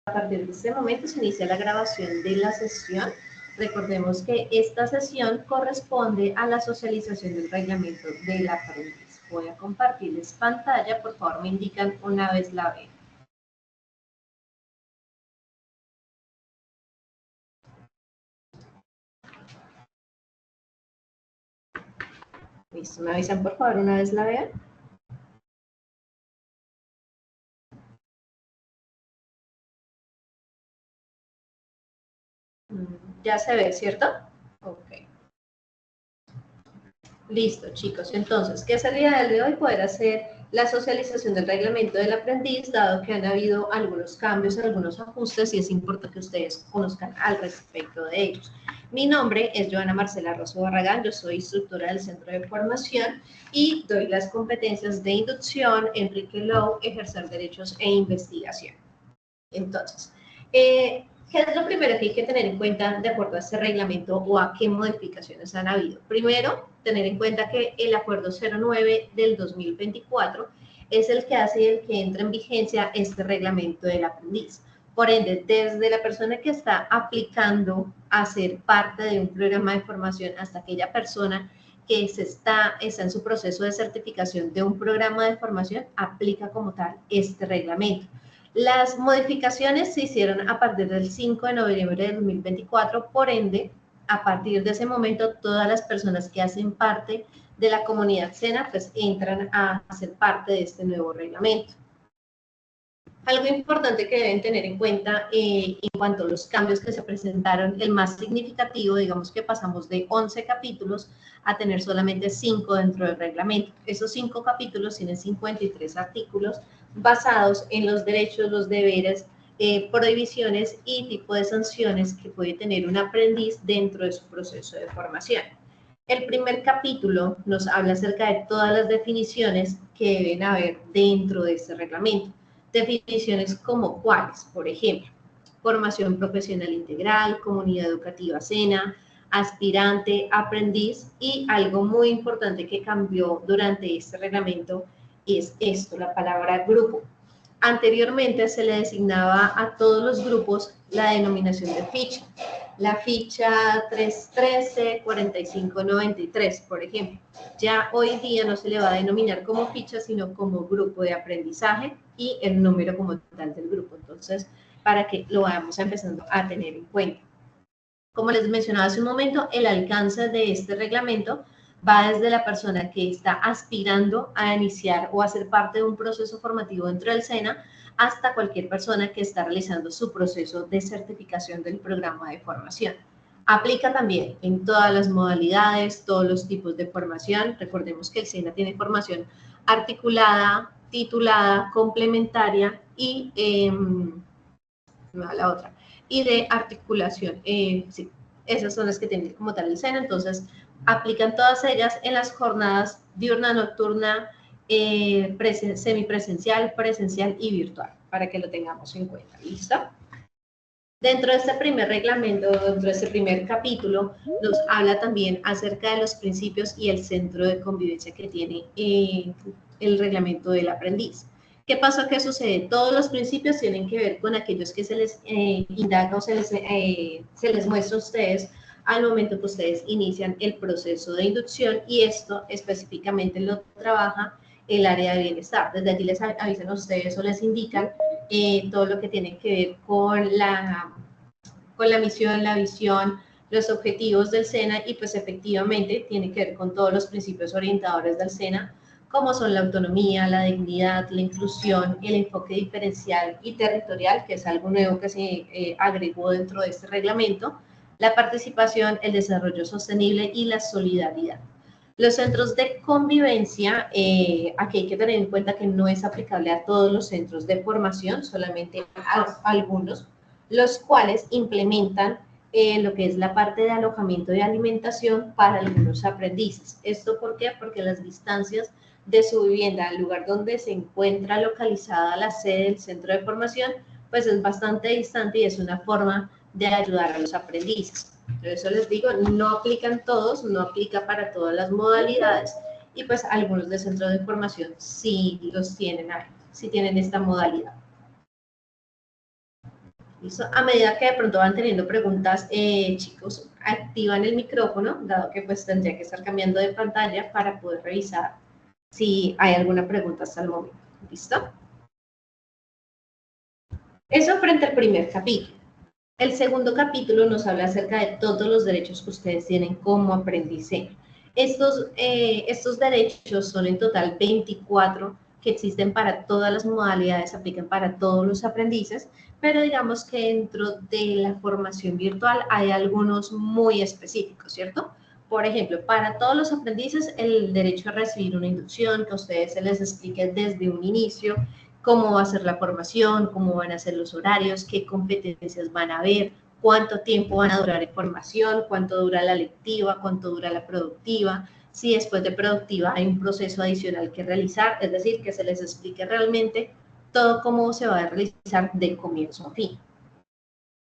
A partir de este momento se inicia la grabación de la sesión. Recordemos que esta sesión corresponde a la socialización del reglamento del aprendiz. Voy a compartirles pantalla, por favor me indican una vez la ven. Listo, me avisan por favor una vez la vean. Ya se ve, ¿cierto? Ok. Listo, chicos. Entonces, ¿qué es el día de hoy? Poder hacer la socialización del reglamento del aprendiz, dado que han habido algunos cambios, algunos ajustes, y es importante que ustedes conozcan al respecto de ellos. Mi nombre es Joana Marcela Rosso Barragán, yo soy instructora del Centro de Formación y doy las competencias de inducción, Enrique Lowe, ejercer derechos e investigación. Entonces, ¿qué es lo primero que hay que tener en cuenta de acuerdo a este reglamento o a qué modificaciones han habido? Primero, tener en cuenta que el Acuerdo 09 del 2024 es el que hace y el que entra en vigencia este reglamento del aprendiz. Por ende, desde la persona que está aplicando a ser parte de un programa de formación hasta aquella persona que está en su proceso de certificación de un programa de formación, aplica como tal este reglamento. Las modificaciones se hicieron a partir del 5 de noviembre de 2024, por ende, a partir de ese momento, todas las personas que hacen parte de la comunidad SENA, pues entran a ser parte de este nuevo reglamento. Algo importante que deben tener en cuenta en cuanto a los cambios que se presentaron, el más significativo, digamos que pasamos de 11 capítulos a tener solamente 5 dentro del reglamento. Esos 5 capítulos tienen 53 artículos basados en los derechos, los deberes, prohibiciones y tipo de sanciones que puede tener un aprendiz dentro de su proceso de formación. El primer capítulo nos habla acerca de todas las definiciones que deben haber dentro de este reglamento. Definiciones como cuáles, por ejemplo, formación profesional integral, comunidad educativa SENA, aspirante, aprendiz, y algo muy importante que cambió durante este reglamento es esto, la palabra grupo. Anteriormente se le designaba a todos los grupos la denominación de ficha. La ficha 313, 4593, por ejemplo. Ya hoy día no se le va a denominar como ficha, sino como grupo de aprendizaje y el número como tal del grupo. Entonces, para que lo vayamos empezando a tener en cuenta. Como les mencionaba hace un momento, el alcance de este reglamento va desde la persona que está aspirando a iniciar o a ser parte de un proceso formativo dentro del SENA hasta cualquier persona que está realizando su proceso de certificación del programa de formación. Aplica también en todas las modalidades, todos los tipos de formación. Recordemos que el SENA tiene formación articulada, titulada, complementaria y la otra, y de articulación. Sí, esas son las que tiene como tal el SENA, entonces aplican todas ellas en las jornadas diurna, nocturna, semipresencial, presencial y virtual, para que lo tengamos en cuenta. ¿Listo? Dentro de este primer reglamento, dentro de este primer capítulo, nos habla también acerca de los principios y el centro de convivencia que tiene el reglamento del aprendiz. ¿Qué pasa? ¿Qué sucede? Todos los principios tienen que ver con aquellos que se les indaga o se les muestra a ustedes al momento que ustedes inician el proceso de inducción, y esto específicamente lo trabaja el área de bienestar. Desde allí les avisan a ustedes o les indican todo lo que tiene que ver con la misión, la visión, los objetivos del SENA, y pues efectivamente tiene que ver con todos los principios orientadores del SENA, como son la autonomía, la dignidad, la inclusión, el enfoque diferencial y territorial, que es algo nuevo que se agregó dentro de este reglamento, la participación, el desarrollo sostenible y la solidaridad. Los centros de convivencia, aquí hay que tener en cuenta que no es aplicable a todos los centros de formación, solamente a algunos, los cuales implementan lo que es la parte de alojamiento y alimentación para algunos aprendices. ¿Esto por qué? Porque las distancias de su vivienda al lugar donde se encuentra localizada la sede del centro de formación, pues es bastante distante y es una forma de ayudar a los aprendices. Por eso les digo, no aplican todos, no aplica para todas las modalidades, y pues algunos de centros de formación sí los tienen, sí tienen esta modalidad. ¿Listo? A medida que de pronto van teniendo preguntas, chicos, activan el micrófono, dado que pues tendría que estar cambiando de pantalla para poder revisar si hay alguna pregunta hasta el momento. ¿Listo? Eso frente al primer capítulo. El segundo capítulo nos habla acerca de todos los derechos que ustedes tienen como aprendiz. Estos derechos son en total 24 que existen para todas las modalidades, aplican para todos los aprendices, pero digamos que dentro de la formación virtual hay algunos muy específicos, ¿cierto? Por ejemplo, para todos los aprendices, el derecho a recibir una inducción, que a ustedes se les explique desde un inicio cómo va a ser la formación, cómo van a ser los horarios, qué competencias van a haber, cuánto tiempo van a durar en formación, cuánto dura la lectiva, cuánto dura la productiva, si después de productiva hay un proceso adicional que realizar, es decir, que se les explique realmente todo cómo se va a realizar de comienzo a fin.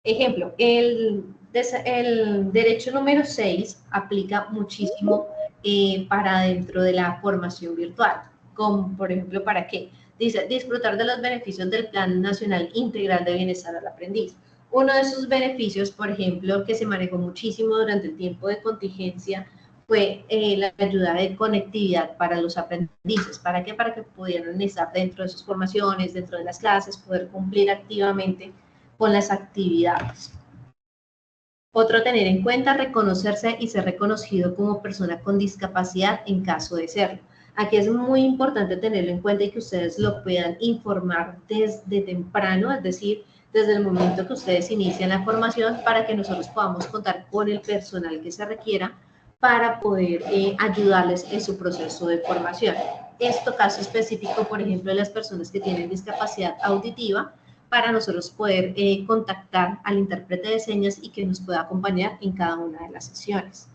Ejemplo, el derecho número 6 aplica muchísimo para dentro de la formación virtual, como por ejemplo, ¿para qué? Dice, disfrutar de los beneficios del Plan Nacional Integral de Bienestar al Aprendiz. Uno de sus beneficios, por ejemplo, que se manejó muchísimo durante el tiempo de contingencia, fue la ayuda de conectividad para los aprendices. ¿Para qué? Para que pudieran estar dentro de sus formaciones, dentro de las clases, poder cumplir activamente con las actividades. Otro, tener en cuenta, reconocerse y ser reconocido como persona con discapacidad en caso de serlo. Aquí es muy importante tenerlo en cuenta y que ustedes lo puedan informar desde temprano, es decir, desde el momento que ustedes inician la formación, para que nosotros podamos contar con el personal que se requiera para poder ayudarles en su proceso de formación. Esto, caso específico, por ejemplo, de las personas que tienen discapacidad auditiva, para nosotros poder contactar al intérprete de señas y que nos pueda acompañar en cada una de las sesiones.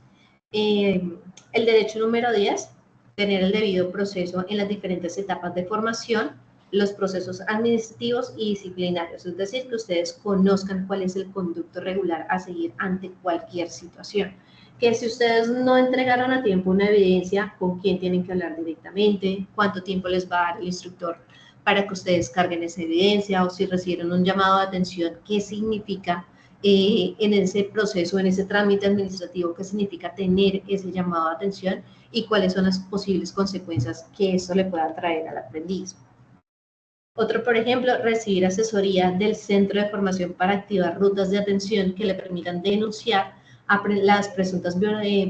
El derecho número 10, tener el debido proceso en las diferentes etapas de formación, los procesos administrativos y disciplinarios, es decir, que ustedes conozcan cuál es el conducto regular a seguir ante cualquier situación. Que si ustedes no entregaron a tiempo una evidencia, con quién tienen que hablar directamente, cuánto tiempo les va a dar el instructor para que ustedes carguen esa evidencia, o si reciben un llamado de atención, qué significa en ese proceso, en ese trámite administrativo, qué significa tener ese llamado de atención y cuáles son las posibles consecuencias que esto le pueda traer al aprendiz. Otro, por ejemplo, recibir asesoría del centro de formación para activar rutas de atención que le permitan denunciar las presuntas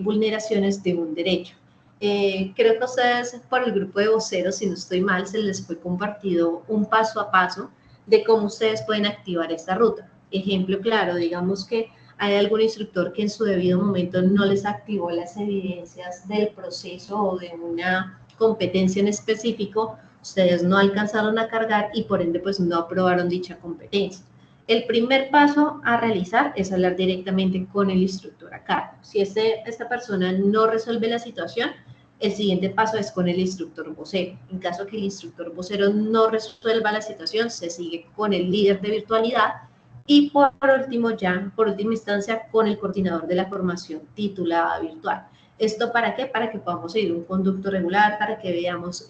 vulneraciones de un derecho. Creo que a ustedes, por el grupo de voceros, si no estoy mal, se les fue compartido un paso a paso de cómo ustedes pueden activar esta ruta. Ejemplo claro, digamos que hay algún instructor que en su debido momento no les activó las evidencias del proceso o de una competencia en específico, ustedes no alcanzaron a cargar y por ende pues no aprobaron dicha competencia. El primer paso a realizar es hablar directamente con el instructor a cargo. Si esta persona no resuelve la situación, el siguiente paso es con el instructor vocero. En caso que el instructor vocero no resuelva la situación, se sigue con el líder de virtualidad y por última instancia, con el coordinador de la formación titulada virtual. ¿Esto para qué? Para que podamos seguir un conducto regular, para que veamos,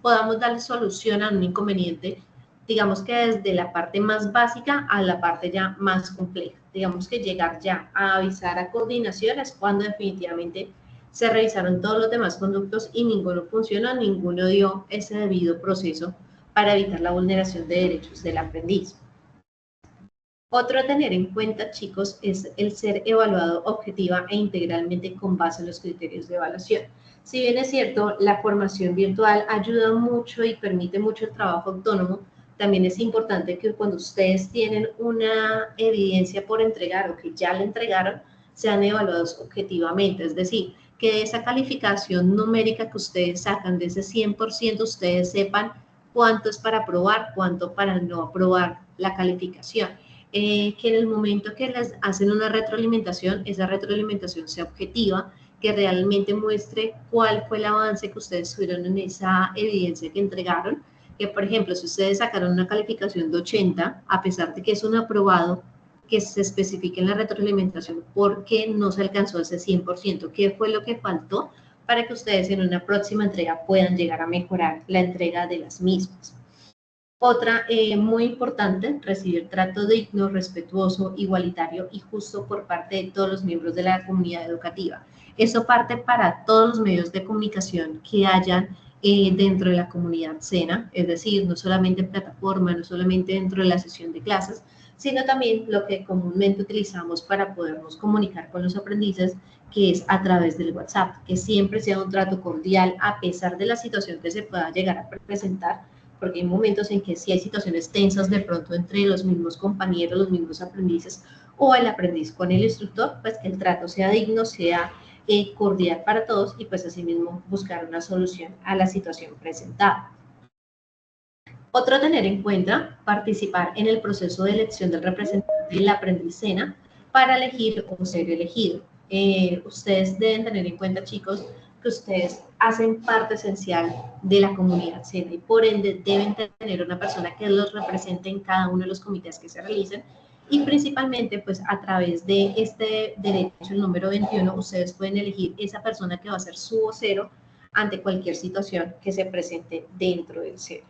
podamos darle solución a un inconveniente, digamos que desde la parte más básica a la parte ya más compleja. Digamos que llegar ya a avisar a coordinaciones cuando definitivamente se revisaron todos los demás conductos y ninguno funcionó, ninguno dio ese debido proceso para evitar la vulneración de derechos del aprendiz. Otro a tener en cuenta, chicos, es el ser evaluado objetiva e integralmente con base en los criterios de evaluación. Si bien es cierto, la formación virtual ayuda mucho y permite mucho el trabajo autónomo, también es importante que cuando ustedes tienen una evidencia por entregar o que ya la entregaron, sean evaluados objetivamente, es decir, que esa calificación numérica que ustedes sacan de ese 100%, ustedes sepan cuánto es para aprobar, cuánto para no aprobar la calificación. Que en el momento que les hacen una retroalimentación, esa retroalimentación sea objetiva, que realmente muestre cuál fue el avance que ustedes tuvieron en esa evidencia que entregaron, que por ejemplo, si ustedes sacaron una calificación de 80, a pesar de que es un aprobado, que se especifique en la retroalimentación por qué no se alcanzó ese 100%, qué fue lo que faltó para que ustedes en una próxima entrega puedan llegar a mejorar la entrega de las mismas. Otra, muy importante, recibir trato digno, respetuoso, igualitario y justo por parte de todos los miembros de la comunidad educativa. Eso parte para todos los medios de comunicación que hayan dentro de la comunidad SENA, es decir, no solamente en plataforma, no solamente dentro de la sesión de clases, sino también lo que comúnmente utilizamos para podernos comunicar con los aprendices, que es a través del WhatsApp, que siempre sea un trato cordial a pesar de la situación que se pueda llegar a presentar, porque hay momentos en que sí hay situaciones tensas de pronto entre los mismos compañeros, los mismos aprendices o el aprendiz con el instructor, pues que el trato sea digno, sea cordial para todos y pues asimismo buscar una solución a la situación presentada. Otro a tener en cuenta, participar en el proceso de elección del representante del aprendiz SENA para elegir o ser elegido. Ustedes deben tener en cuenta, chicos, que ustedes hacen parte esencial de la comunidad SENA y por ende deben tener una persona que los represente en cada uno de los comités que se realicen y principalmente pues a través de este derecho, el número 21, ustedes pueden elegir esa persona que va a ser su vocero ante cualquier situación que se presente dentro del SENA.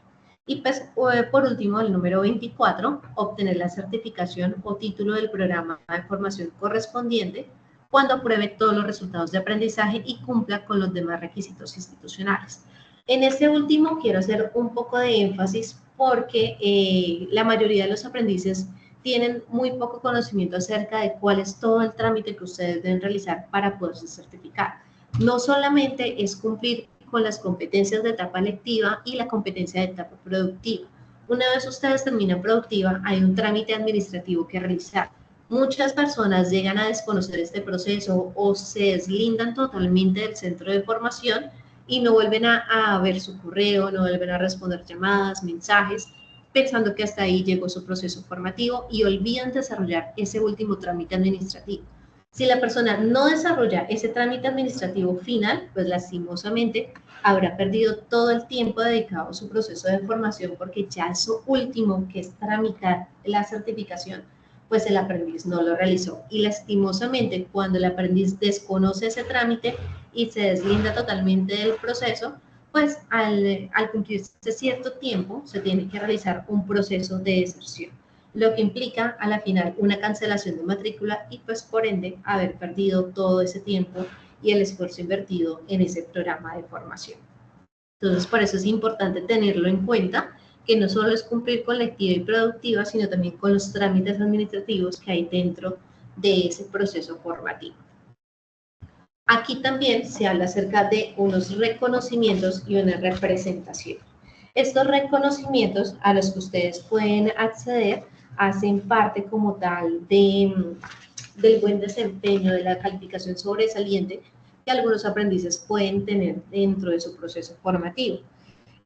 Y pues, por último, el número 24, obtener la certificación o título del programa de formación correspondiente cuando apruebe todos los resultados de aprendizaje y cumpla con los demás requisitos institucionales. En este último quiero hacer un poco de énfasis porque la mayoría de los aprendices tienen muy poco conocimiento acerca de cuál es todo el trámite que ustedes deben realizar para poderse certificar. No solamente es cumplir con las competencias de etapa lectiva y la competencia de etapa productiva. Una vez ustedes terminan productiva, hay un trámite administrativo que realizar. Muchas personas llegan a desconocer este proceso o se deslindan totalmente del centro de formación y no vuelven a ver su correo, no vuelven a responder llamadas, mensajes, pensando que hasta ahí llegó su proceso formativo y olvidan desarrollar ese último trámite administrativo. Si la persona no desarrolla ese trámite administrativo final, pues lastimosamente habrá perdido todo el tiempo dedicado a su proceso de formación porque ya eso último, que es tramitar la certificación, pues el aprendiz no lo realizó. Y lastimosamente, cuando el aprendiz desconoce ese trámite y se deslinda totalmente del proceso, pues al cumplirse cierto tiempo se tiene que realizar un proceso de deserción, lo que implica a la final una cancelación de matrícula y pues por ende haber perdido todo ese tiempo y el esfuerzo invertido en ese programa de formación. Entonces, por eso es importante tenerlo en cuenta, que no solo es cumplir con la actividad y productiva, sino también con los trámites administrativos que hay dentro de ese proceso formativo. Aquí también se habla acerca de unos reconocimientos y una representación. Estos reconocimientos a los que ustedes pueden acceder hacen parte como tal del buen desempeño, de la calificación sobresaliente que algunos aprendices pueden tener dentro de su proceso formativo.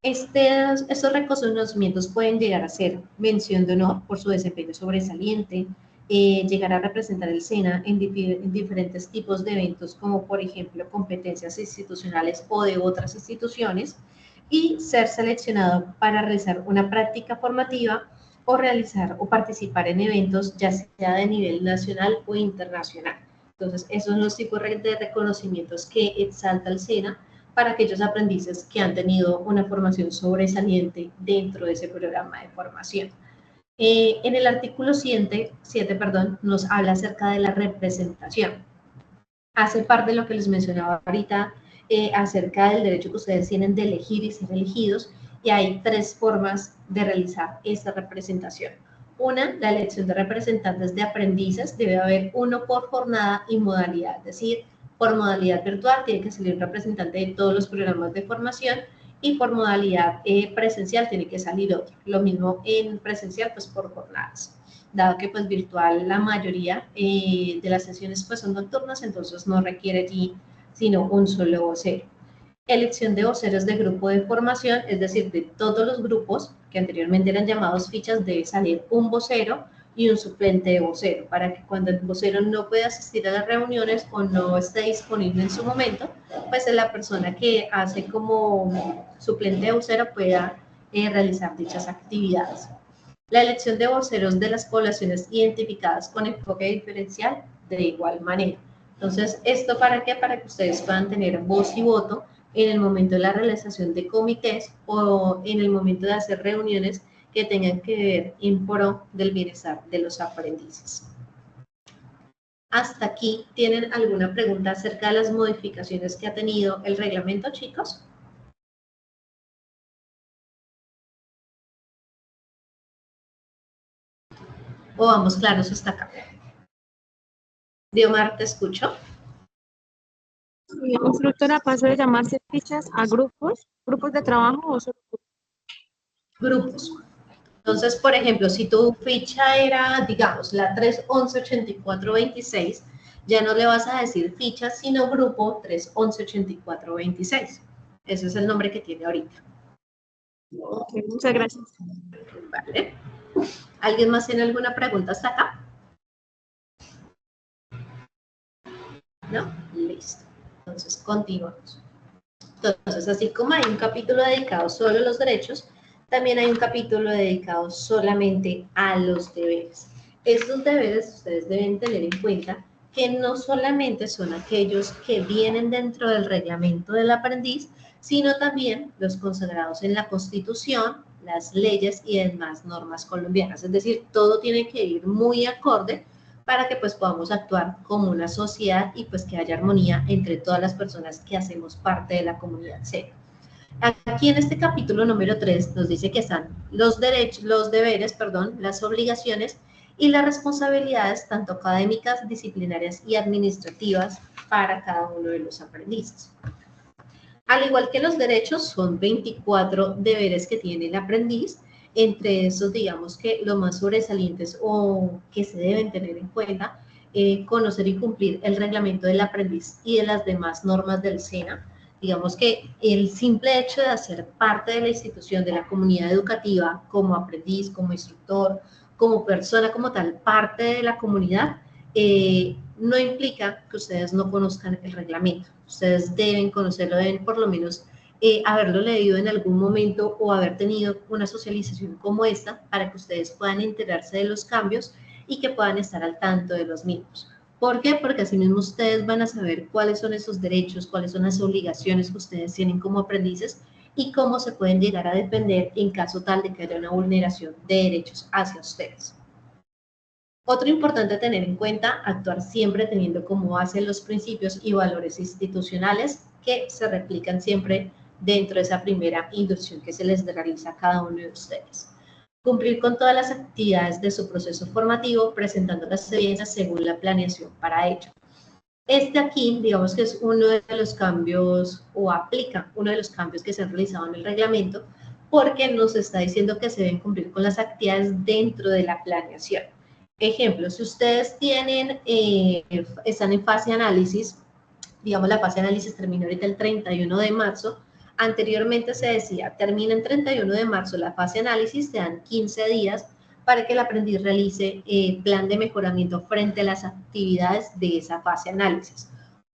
Estos reconocimientos pueden llegar a ser mención de honor por su desempeño sobresaliente, llegar a representar el SENA en diferentes tipos de eventos, como por ejemplo competencias institucionales o de otras instituciones, y ser seleccionado para realizar una práctica formativa o realizar o participar en eventos, ya sea de nivel nacional o internacional. Entonces, esos son los tipos de reconocimientos que exalta el SENA para aquellos aprendices que han tenido una formación sobresaliente dentro de ese programa de formación. En el artículo 7, nos habla acerca de la representación. Hace parte de lo que les mencionaba ahorita acerca del derecho que ustedes tienen de elegir y ser elegidos, y hay 3 formas de realizar esta representación. Una, la elección de representantes de aprendices, debe haber uno por jornada y modalidad, es decir, por modalidad virtual tiene que salir un representante de todos los programas de formación y por modalidad presencial tiene que salir otro. Lo mismo en presencial, pues por jornadas. Dado que pues virtual la mayoría de las sesiones pues son nocturnas, entonces no requiere allí sino un solo vocero. Elección de voceros de grupo de formación, es decir, de todos los grupos que anteriormente eran llamados fichas, debe salir un vocero y un suplente de vocero, para que cuando el vocero no pueda asistir a las reuniones o no esté disponible en su momento, pues la persona que hace como suplente de vocero pueda realizar dichas actividades. La elección de voceros de las poblaciones identificadas con enfoque diferencial de igual manera. Entonces, ¿esto para qué? Para que ustedes puedan tener voz y voto en el momento de la realización de comités o en el momento de hacer reuniones que tengan que ver en pro del bienestar de los aprendices. ¿Hasta aquí tienen alguna pregunta acerca de las modificaciones que ha tenido el reglamento, chicos? ¿O vamos claros hasta acá? Diomar, ¿te escucho? La instructora pasó de llamarse fichas a grupos de trabajo o solo grupos. Entonces, por ejemplo, si tu ficha era, digamos, la 311-8426, ya no le vas a decir ficha, sino grupo 311-8426. Ese es el nombre que tiene ahorita. Okay, muchas gracias. Vale. ¿Alguien más tiene alguna pregunta hasta acá? ¿No? Listo. Entonces, continuamos. Entonces, así como hay un capítulo dedicado solo a los derechos, también hay un capítulo dedicado solamente a los deberes. Estos deberes ustedes deben tener en cuenta que no solamente son aquellos que vienen dentro del reglamento del aprendiz, sino también los consagrados en la Constitución, las leyes y demás normas colombianas. Es decir, todo tiene que ir muy acorde para que pues podamos actuar como una sociedad y pues que haya armonía entre todas las personas que hacemos parte de la comunidad SENA. Aquí en este capítulo número 3 nos dice que están los derechos, los deberes, perdón, las obligaciones y las responsabilidades tanto académicas, disciplinarias y administrativas para cada uno de los aprendices. Al igual que los derechos, son 24 deberes que tiene el aprendiz. Entre esos, digamos que los más sobresalientes o que se deben tener en cuenta, conocer y cumplir el reglamento del aprendiz y de las demás normas del SENA. Digamos que el simple hecho de hacer parte de la institución, de la comunidad educativa, como aprendiz, como instructor, como persona, como tal, parte de la comunidad, no implica que ustedes no conozcan el reglamento. Ustedes deben conocerlo, deben por lo menos haberlo leído en algún momento o haber tenido una socialización como esta para que ustedes puedan enterarse de los cambios y que puedan estar al tanto de los mismos. ¿Por qué? Porque así mismo ustedes van a saber cuáles son esos derechos, cuáles son las obligaciones que ustedes tienen como aprendices y cómo se pueden llegar a defender en caso tal de que haya una vulneración de derechos hacia ustedes. Otro importante a tener en cuenta, actuar siempre teniendo como base los principios y valores institucionales que se replican siempre dentro de esa primera inducción que se les realiza a cada uno de ustedes. Cumplir con todas las actividades de su proceso formativo, presentando las evidencias según la planeación para ello. Este aquí, digamos que es uno de los cambios, o aplica uno de los cambios que se han realizado en el reglamento, porque nos está diciendo que se deben cumplir con las actividades dentro de la planeación. Ejemplo, si ustedes tienen, están en fase de análisis, digamos la fase de análisis termina ahorita el 31 de marzo, anteriormente se decía, termina el 31 de marzo la fase de análisis, te dan 15 días para que el aprendiz realice plan de mejoramiento frente a las actividades de esa fase de análisis.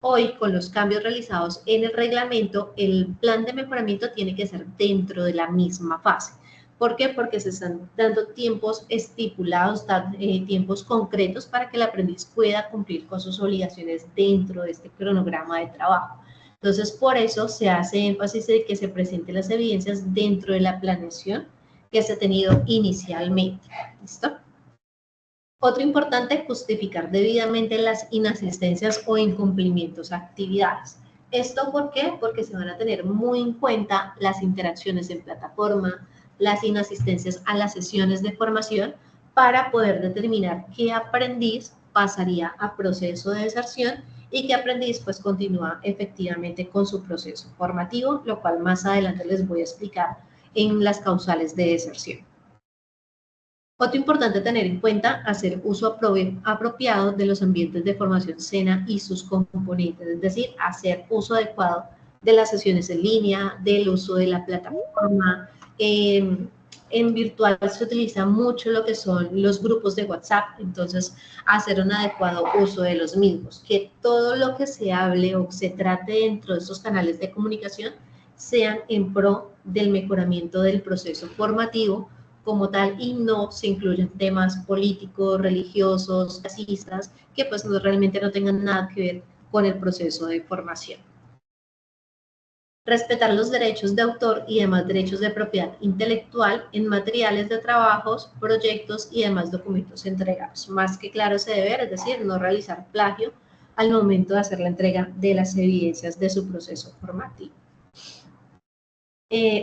Hoy, con los cambios realizados en el reglamento, el plan de mejoramiento tiene que ser dentro de la misma fase. ¿Por qué? Porque se están dando tiempos estipulados, tiempos concretos para que el aprendiz pueda cumplir con sus obligaciones dentro de este cronograma de trabajo. Entonces, por eso se hace énfasis en que se presenten las evidencias dentro de la planeación que se ha tenido inicialmente. ¿Listo? Otro importante, justificar debidamente las inasistencias o incumplimientos a actividades. ¿Esto por qué? Porque se van a tener muy en cuenta las interacciones en plataforma, las inasistencias a las sesiones de formación para poder determinar qué aprendiz pasaría a proceso de deserción y qué aprendiz pues continúa efectivamente con su proceso formativo, lo cual más adelante les voy a explicar en las causales de deserción. Otro importante tener en cuenta, hacer uso apropiado de los ambientes de formación SENA y sus componentes, es decir, hacer uso adecuado de las sesiones en línea, del uso de la plataforma. En virtual se utiliza mucho lo que son los grupos de WhatsApp, entonces hacer un adecuado uso de los mismos, que todo lo que se hable o se trate dentro de esos canales de comunicación sean en pro del mejoramiento del proceso formativo como tal y no se incluyen temas políticos, religiosos, racistas, que pues realmente no tengan nada que ver con el proceso de formación. Respetar los derechos de autor y demás derechos de propiedad intelectual en materiales de trabajos, proyectos y demás documentos entregados. Más que claro ese deber, es decir, no realizar plagio al momento de hacer la entrega de las evidencias de su proceso formativo.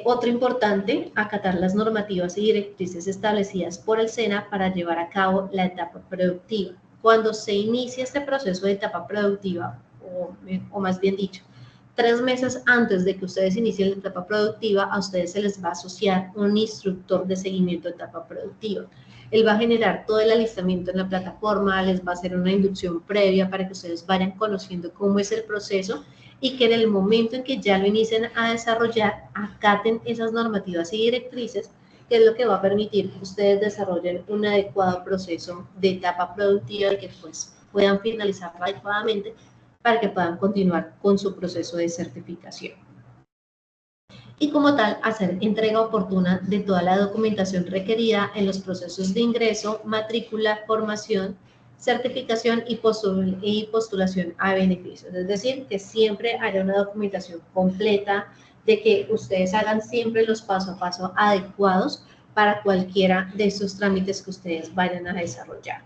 Otro importante, acatar las normativas y directrices establecidas por el SENA para llevar a cabo la etapa productiva. Cuando se inicia este proceso de etapa productiva, o más bien dicho, 3 meses antes de que ustedes inicien la etapa productiva, a ustedes se les va a asociar un instructor de seguimiento de etapa productiva. Él va a generar todo el alistamiento en la plataforma, les va a hacer una inducción previa para que ustedes vayan conociendo cómo es el proceso y que en el momento en que ya lo inicien a desarrollar, acaten esas normativas y directrices, que es lo que va a permitir que ustedes desarrollen un adecuado proceso de etapa productiva y que pues puedan finalizarla adecuadamente para que puedan continuar con su proceso de certificación. Y como tal, hacer entrega oportuna de toda la documentación requerida en los procesos de ingreso, matrícula, formación, certificación y postulación a beneficios. Es decir, que siempre haya una documentación completa, de que ustedes hagan siempre los paso a paso adecuados para cualquiera de estos trámites que ustedes vayan a desarrollar.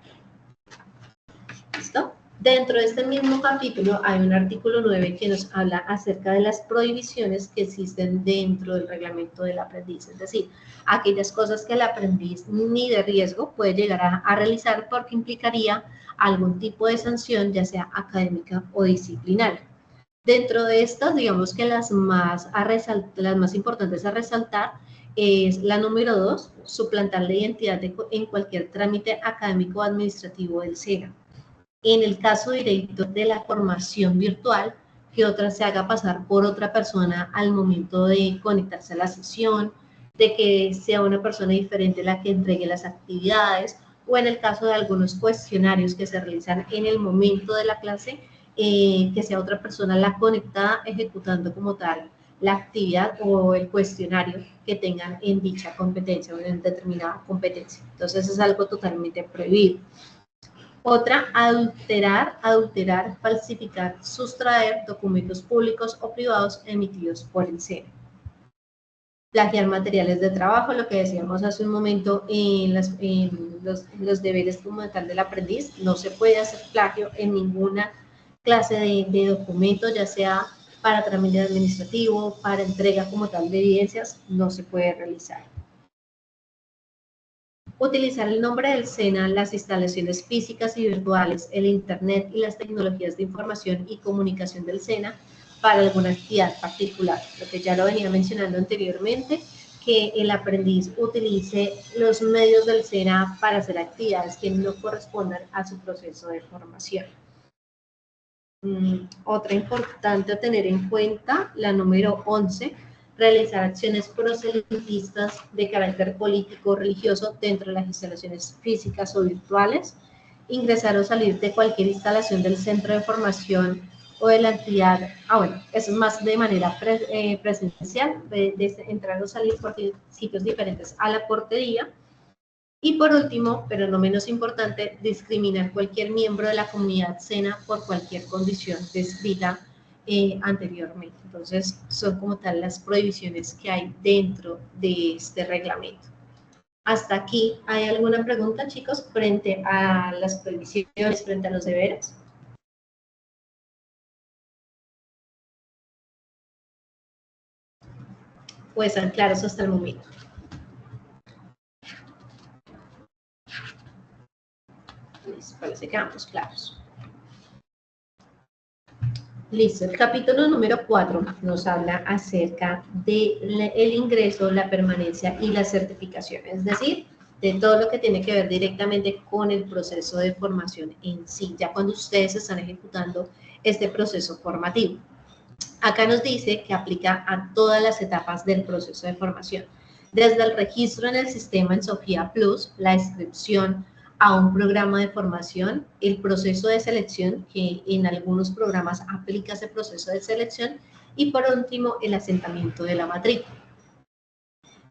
¿Listo? Dentro de este mismo capítulo hay un artículo 9 que nos habla acerca de las prohibiciones que existen dentro del reglamento del aprendiz, es decir, aquellas cosas que el aprendiz ni de riesgo puede llegar a realizar porque implicaría algún tipo de sanción, ya sea académica o disciplinaria. Dentro de estas, digamos que las más importantes a resaltar es la número 2, suplantar la identidad en cualquier trámite académico o administrativo del SENA. En el caso directo de la formación virtual, que otra se haga pasar por otra persona al momento de conectarse a la sesión, de que sea una persona diferente la que entregue las actividades, o en el caso de algunos cuestionarios que se realizan en el momento de la clase, que sea otra persona la conectada ejecutando como tal la actividad o el cuestionario que tengan en dicha competencia o en determinada competencia. Entonces es algo totalmente prohibido. Otra, adulterar, falsificar, sustraer documentos públicos o privados emitidos por el SENA. Plagiar materiales de trabajo, lo que decíamos hace un momento en los deberes como tal del aprendiz. No se puede hacer plagio en ninguna clase de documento, ya sea para trámite administrativo, para entrega como tal de evidencias, no se puede realizar. Utilizar el nombre del SENA, las instalaciones físicas y virtuales, el Internet y las tecnologías de información y comunicación del SENA para alguna actividad particular. Lo que ya lo venía mencionando anteriormente, que el aprendiz utilice los medios del SENA para hacer actividades que no correspondan a su proceso de formación. Otra importante a tener en cuenta, la número 11, realizar acciones proselitistas de carácter político o religioso dentro de las instalaciones físicas o virtuales, ingresar o salir de cualquier instalación del centro de formación o de la entidad, eso es más de manera presencial, de entrar o salir por sitios diferentes a la portería. Y por último, pero no menos importante, discriminar cualquier miembro de la comunidad SENA por cualquier condición descrita anteriormente. Entonces, son como tal las prohibiciones que hay dentro de este reglamento. Hasta aquí, ¿hay alguna pregunta, chicos, frente a las prohibiciones, frente a los deberes? Pues están claros hasta el momento. Parece que quedamos claros. Listo, el capítulo número 4 nos habla acerca del ingreso, la permanencia y la certificación, es decir, de todo lo que tiene que ver directamente con el proceso de formación en sí, ya cuando ustedes están ejecutando este proceso formativo. Acá nos dice que aplica a todas las etapas del proceso de formación, desde el registro en el sistema en Sofía Plus, la inscripción a un programa de formación, el proceso de selección, que en algunos programas aplica ese proceso de selección, y por último, el asentamiento de la matrícula.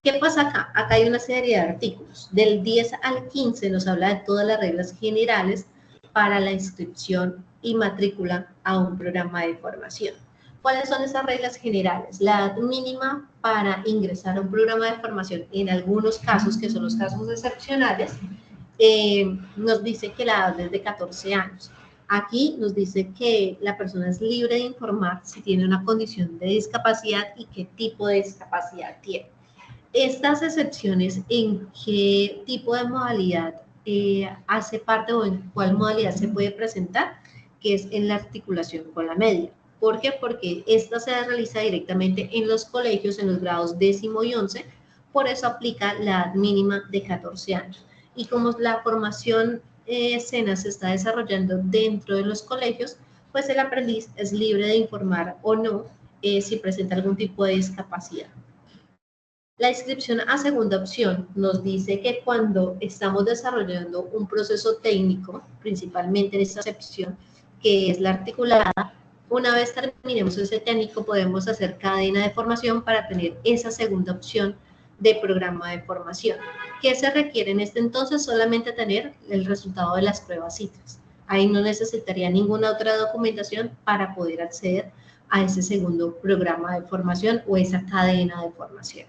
¿Qué pasa acá? Acá hay una serie de artículos. Del 10 al 15 nos habla de todas las reglas generales para la inscripción y matrícula a un programa de formación. ¿Cuáles son esas reglas generales? La edad mínima para ingresar a un programa de formación, en algunos casos, que son los casos excepcionales, nos dice que la edad es de 14 años. Aquí nos dice que la persona es libre de informar si tiene una condición de discapacidad y qué tipo de discapacidad tiene. Estas excepciones, ¿en qué tipo de modalidad hace parte o en cuál modalidad se puede presentar? Que es en la articulación con la media. ¿Por qué? Porque esta se realiza directamente en los colegios, en los grados 10º y 11, por eso aplica la edad mínima de 14 años. Y como la formación SENA se está desarrollando dentro de los colegios, pues el aprendiz es libre de informar o no si presenta algún tipo de discapacidad. La inscripción a segunda opción nos dice que cuando estamos desarrollando un proceso técnico, principalmente en esta sección, que es la articulada, una vez terminemos ese técnico podemos hacer cadena de formación para tener esa segunda opción de programa de formación. ¿Qué se requiere en este entonces? Solamente tener el resultado de las pruebas CITRAS. Ahí no necesitaría ninguna otra documentación para poder acceder a ese segundo programa de formación o esa cadena de formación.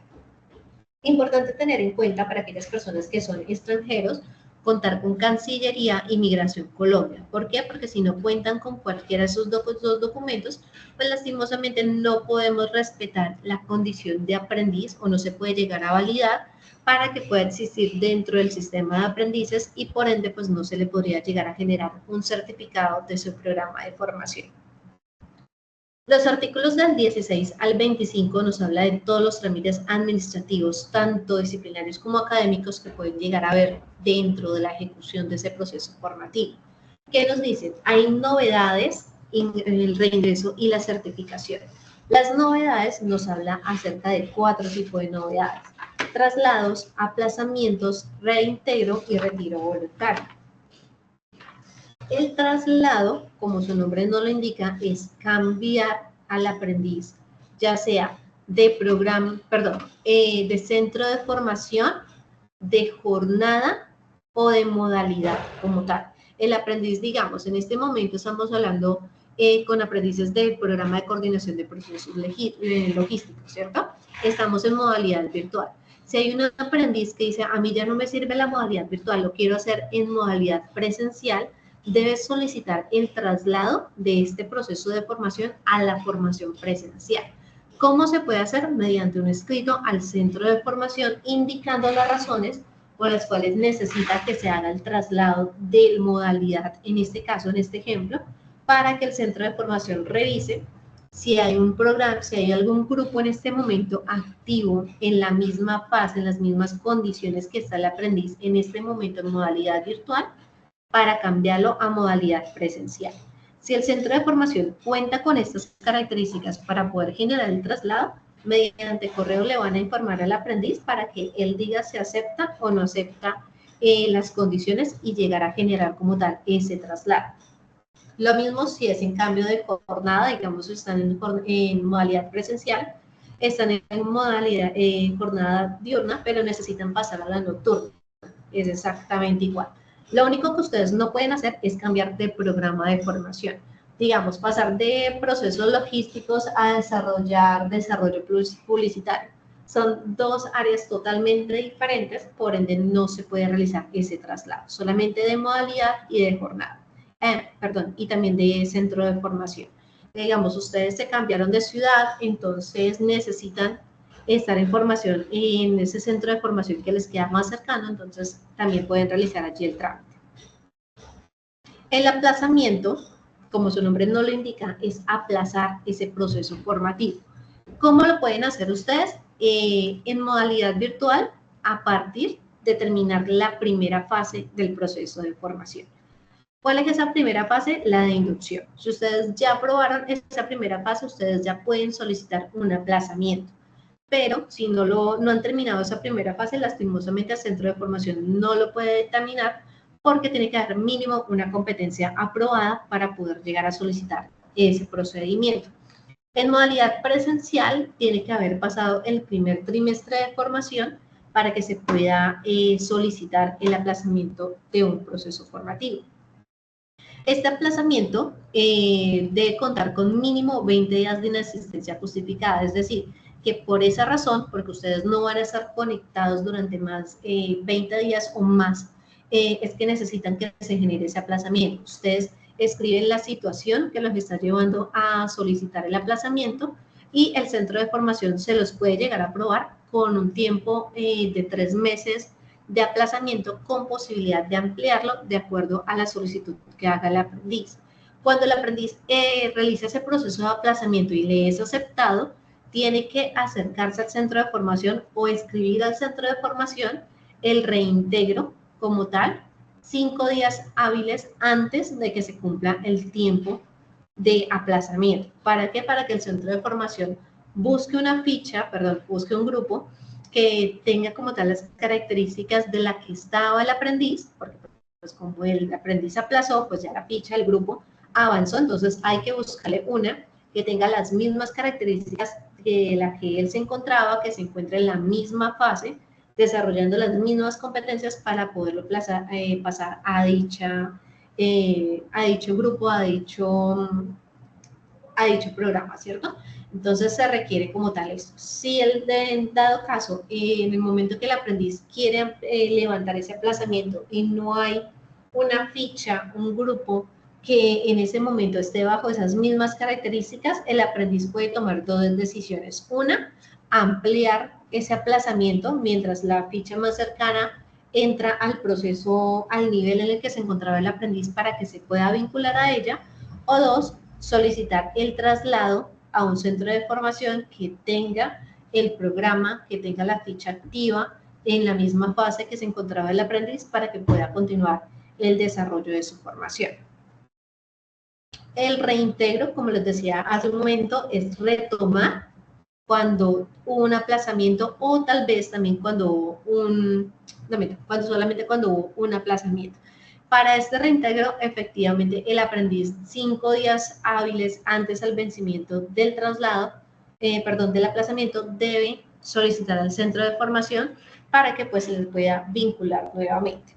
Importante tener en cuenta para aquellas personas que son extranjeros, contar con Cancillería y Migración Colombia. ¿Por qué? Porque si no cuentan con cualquiera de esos dos documentos, pues lastimosamente no podemos respetar la condición de aprendiz o no se puede llegar a validar para que pueda existir dentro del sistema de aprendices y por ende pues no se le podría llegar a generar un certificado de su programa de formación. Los artículos del 16 al 25 nos habla de todos los trámites administrativos, tanto disciplinarios como académicos, que pueden llegar a haber dentro de la ejecución de ese proceso formativo. ¿Qué nos dicen? Hay novedades en el reingreso y la certificación. Las novedades nos habla acerca de 4 tipos de novedades: traslados, aplazamientos, reintegro y retiro voluntario. El traslado, como su nombre no lo indica, es cambiar al aprendiz, ya sea de de centro de formación, de jornada o de modalidad como tal. El aprendiz, digamos, en este momento estamos hablando con aprendices del programa de coordinación de procesos logísticos, ¿cierto? Estamos en modalidad virtual. Si hay un aprendiz que dice, a mí ya no me sirve la modalidad virtual, lo quiero hacer en modalidad presencial, debe solicitar el traslado de este proceso de formación a la formación presencial. ¿Cómo se puede hacer? Mediante un escrito al centro de formación indicando las razones por las cuales necesita que se haga el traslado de modalidad, en este caso, en este ejemplo, para que el centro de formación revise si hay un programa, si hay algún grupo en este momento activo en la misma fase, en las mismas condiciones que está el aprendiz en este momento en modalidad virtual, para cambiarlo a modalidad presencial. Si el centro de formación cuenta con estas características para poder generar el traslado, mediante correo le van a informar al aprendiz para que él diga si acepta o no acepta las condiciones y llegar a generar como tal ese traslado. Lo mismo si es en cambio de jornada, digamos, están en modalidad presencial, están en modalidad jornada diurna, pero necesitan pasar a la nocturna. Es exactamente igual. Lo único que ustedes no pueden hacer es cambiar de programa de formación. Digamos, pasar de procesos logísticos a desarrollo publicitario. Son dos áreas totalmente diferentes, por ende no se puede realizar ese traslado, solamente de modalidad y de jornada. Y también de centro de formación. Digamos, ustedes se cambiaron de ciudad, entonces necesitan estar en formación en ese centro de formación que les queda más cercano, entonces también pueden realizar allí el trámite. El aplazamiento, como su nombre no lo indica, es aplazar ese proceso formativo. ¿Cómo lo pueden hacer ustedes? En modalidad virtual, a partir de terminar la primera fase del proceso de formación. ¿Cuál es esa primera fase? La de inducción. Si ustedes ya aprobaron esa primera fase, ustedes ya pueden solicitar un aplazamiento. Pero si no han terminado esa primera fase, lastimosamente el centro de formación no lo puede dictaminar porque tiene que haber mínimo una competencia aprobada para poder llegar a solicitar ese procedimiento. En modalidad presencial tiene que haber pasado el primer trimestre de formación para que se pueda solicitar el aplazamiento de un proceso formativo. Este aplazamiento debe contar con mínimo 20 días de inasistencia justificada, es decir, que por esa razón, porque ustedes no van a estar conectados durante más 20 días o más, es que necesitan que se genere ese aplazamiento. Ustedes escriben la situación que los está llevando a solicitar el aplazamiento y el centro de formación se los puede llegar a aprobar con un tiempo de 3 meses de aplazamiento con posibilidad de ampliarlo de acuerdo a la solicitud que haga el aprendiz. Cuando el aprendiz realiza ese proceso de aplazamiento y le es aceptado, tiene que acercarse al centro de formación o escribir al centro de formación el reintegro como tal 5 días hábiles antes de que se cumpla el tiempo de aplazamiento. ¿Para qué? Para que el centro de formación busque una ficha, perdón, busque un grupo que tenga como tal las características de la que estaba el aprendiz, porque pues como el aprendiz aplazó, pues ya la ficha del grupo avanzó, entonces hay que buscarle una que tenga las mismas características de la que él se encontraba, que se encuentre en la misma fase, desarrollando las mismas competencias para poderlo pasar a dicho grupo, a dicho programa, ¿cierto? Entonces se requiere como tal esto. Si en dado caso, en el momento que el aprendiz quiere levantar ese aplazamiento y no hay una ficha, un grupo que en ese momento esté bajo esas mismas características, el aprendiz puede tomar dos decisiones. Una, ampliar ese aplazamiento mientras la ficha más cercana entra al proceso, al nivel en el que se encontraba el aprendiz para que se pueda vincular a ella. O dos, solicitar el traslado a un centro de formación que tenga el programa, que tenga la ficha activa en la misma fase que se encontraba el aprendiz para que pueda continuar el desarrollo de su formación. El reintegro, como les decía hace un momento, es retomar cuando hubo un aplazamiento o tal vez también cuando solamente cuando hubo un aplazamiento. Para este reintegro, efectivamente, el aprendiz 5 días hábiles antes del vencimiento del traslado, del aplazamiento, debe solicitar al centro de formación para que pues se les pueda vincular nuevamente.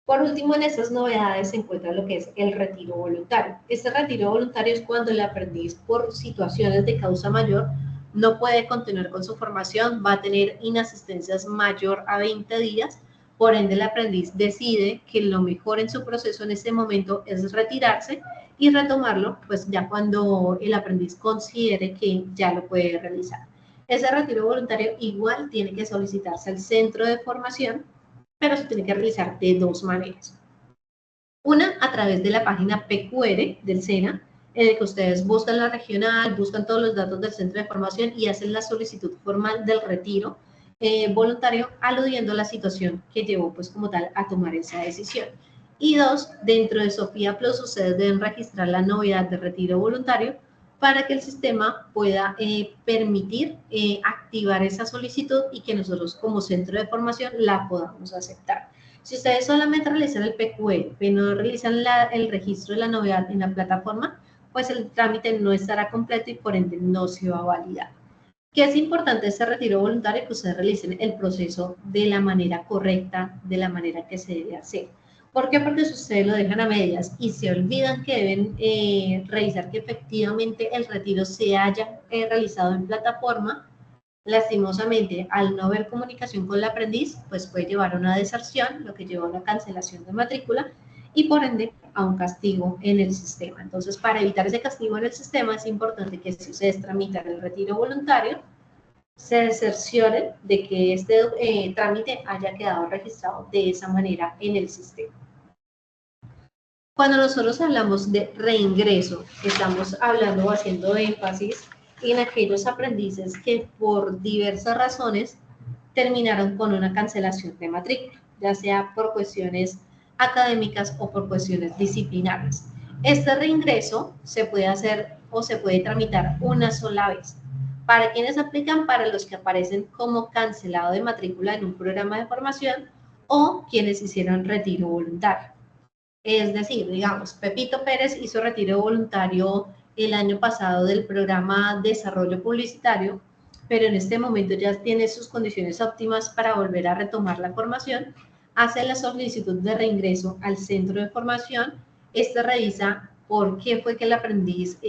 Por último, en estas novedades se encuentra lo que es el retiro voluntario. Este retiro voluntario es cuando el aprendiz, por situaciones de causa mayor, no puede continuar con su formación, va a tener inasistencias mayor a 20 días, por ende el aprendiz decide que lo mejor en su proceso en este momento es retirarse y retomarlo, pues ya cuando el aprendiz considere que ya lo puede realizar. Ese retiro voluntario igual tiene que solicitarse al centro de formación, pero se tiene que realizar de dos maneras. Una, a través de la página PQR del SENA, en el que ustedes buscan la regional, buscan todos los datos del centro de formación y hacen la solicitud formal del retiro voluntario, aludiendo a la situación que llevó pues como tal a tomar esa decisión. Y dos, dentro de Sofía Plus ustedes deben registrar la novedad de retiro voluntario para que el sistema pueda permitir activar esa solicitud y que nosotros como centro de formación la podamos aceptar. Si ustedes solamente realizan el PQE, pero no realizan el registro de la novedad en la plataforma, pues el trámite no estará completo y por ende no se va a validar. ¿Qué es importante este retiro voluntario? Que ustedes realicen el proceso de la manera correcta, de la manera que se debe hacer. ¿Por qué? Porque si ustedes lo dejan a medias y se olvidan que deben revisar que efectivamente el retiro se haya realizado en plataforma, lastimosamente, al no haber comunicación con el aprendiz, pues puede llevar a una deserción, lo que lleva a una cancelación de matrícula y por ende a un castigo en el sistema. Entonces, para evitar ese castigo en el sistema, es importante que si ustedes tramitan el retiro voluntario, se cercioren de que este trámite haya quedado registrado de esa manera en el sistema. Cuando nosotros hablamos de reingreso, estamos hablando o haciendo énfasis en aquellos aprendices que por diversas razones terminaron con una cancelación de matrícula, ya sea por cuestiones académicas o por cuestiones disciplinarias. Este reingreso se puede hacer o se puede tramitar una sola vez. ¿Para quienes aplican? Para los que aparecen como cancelado de matrícula en un programa de formación o quienes hicieron retiro voluntario. Es decir, digamos, Pepito Pérez hizo retiro voluntario el año pasado del programa Desarrollo Publicitario, pero en este momento ya tiene sus condiciones óptimas para volver a retomar la formación, hace la solicitud de reingreso al centro de formación, Este revisa por qué fue que el aprendiz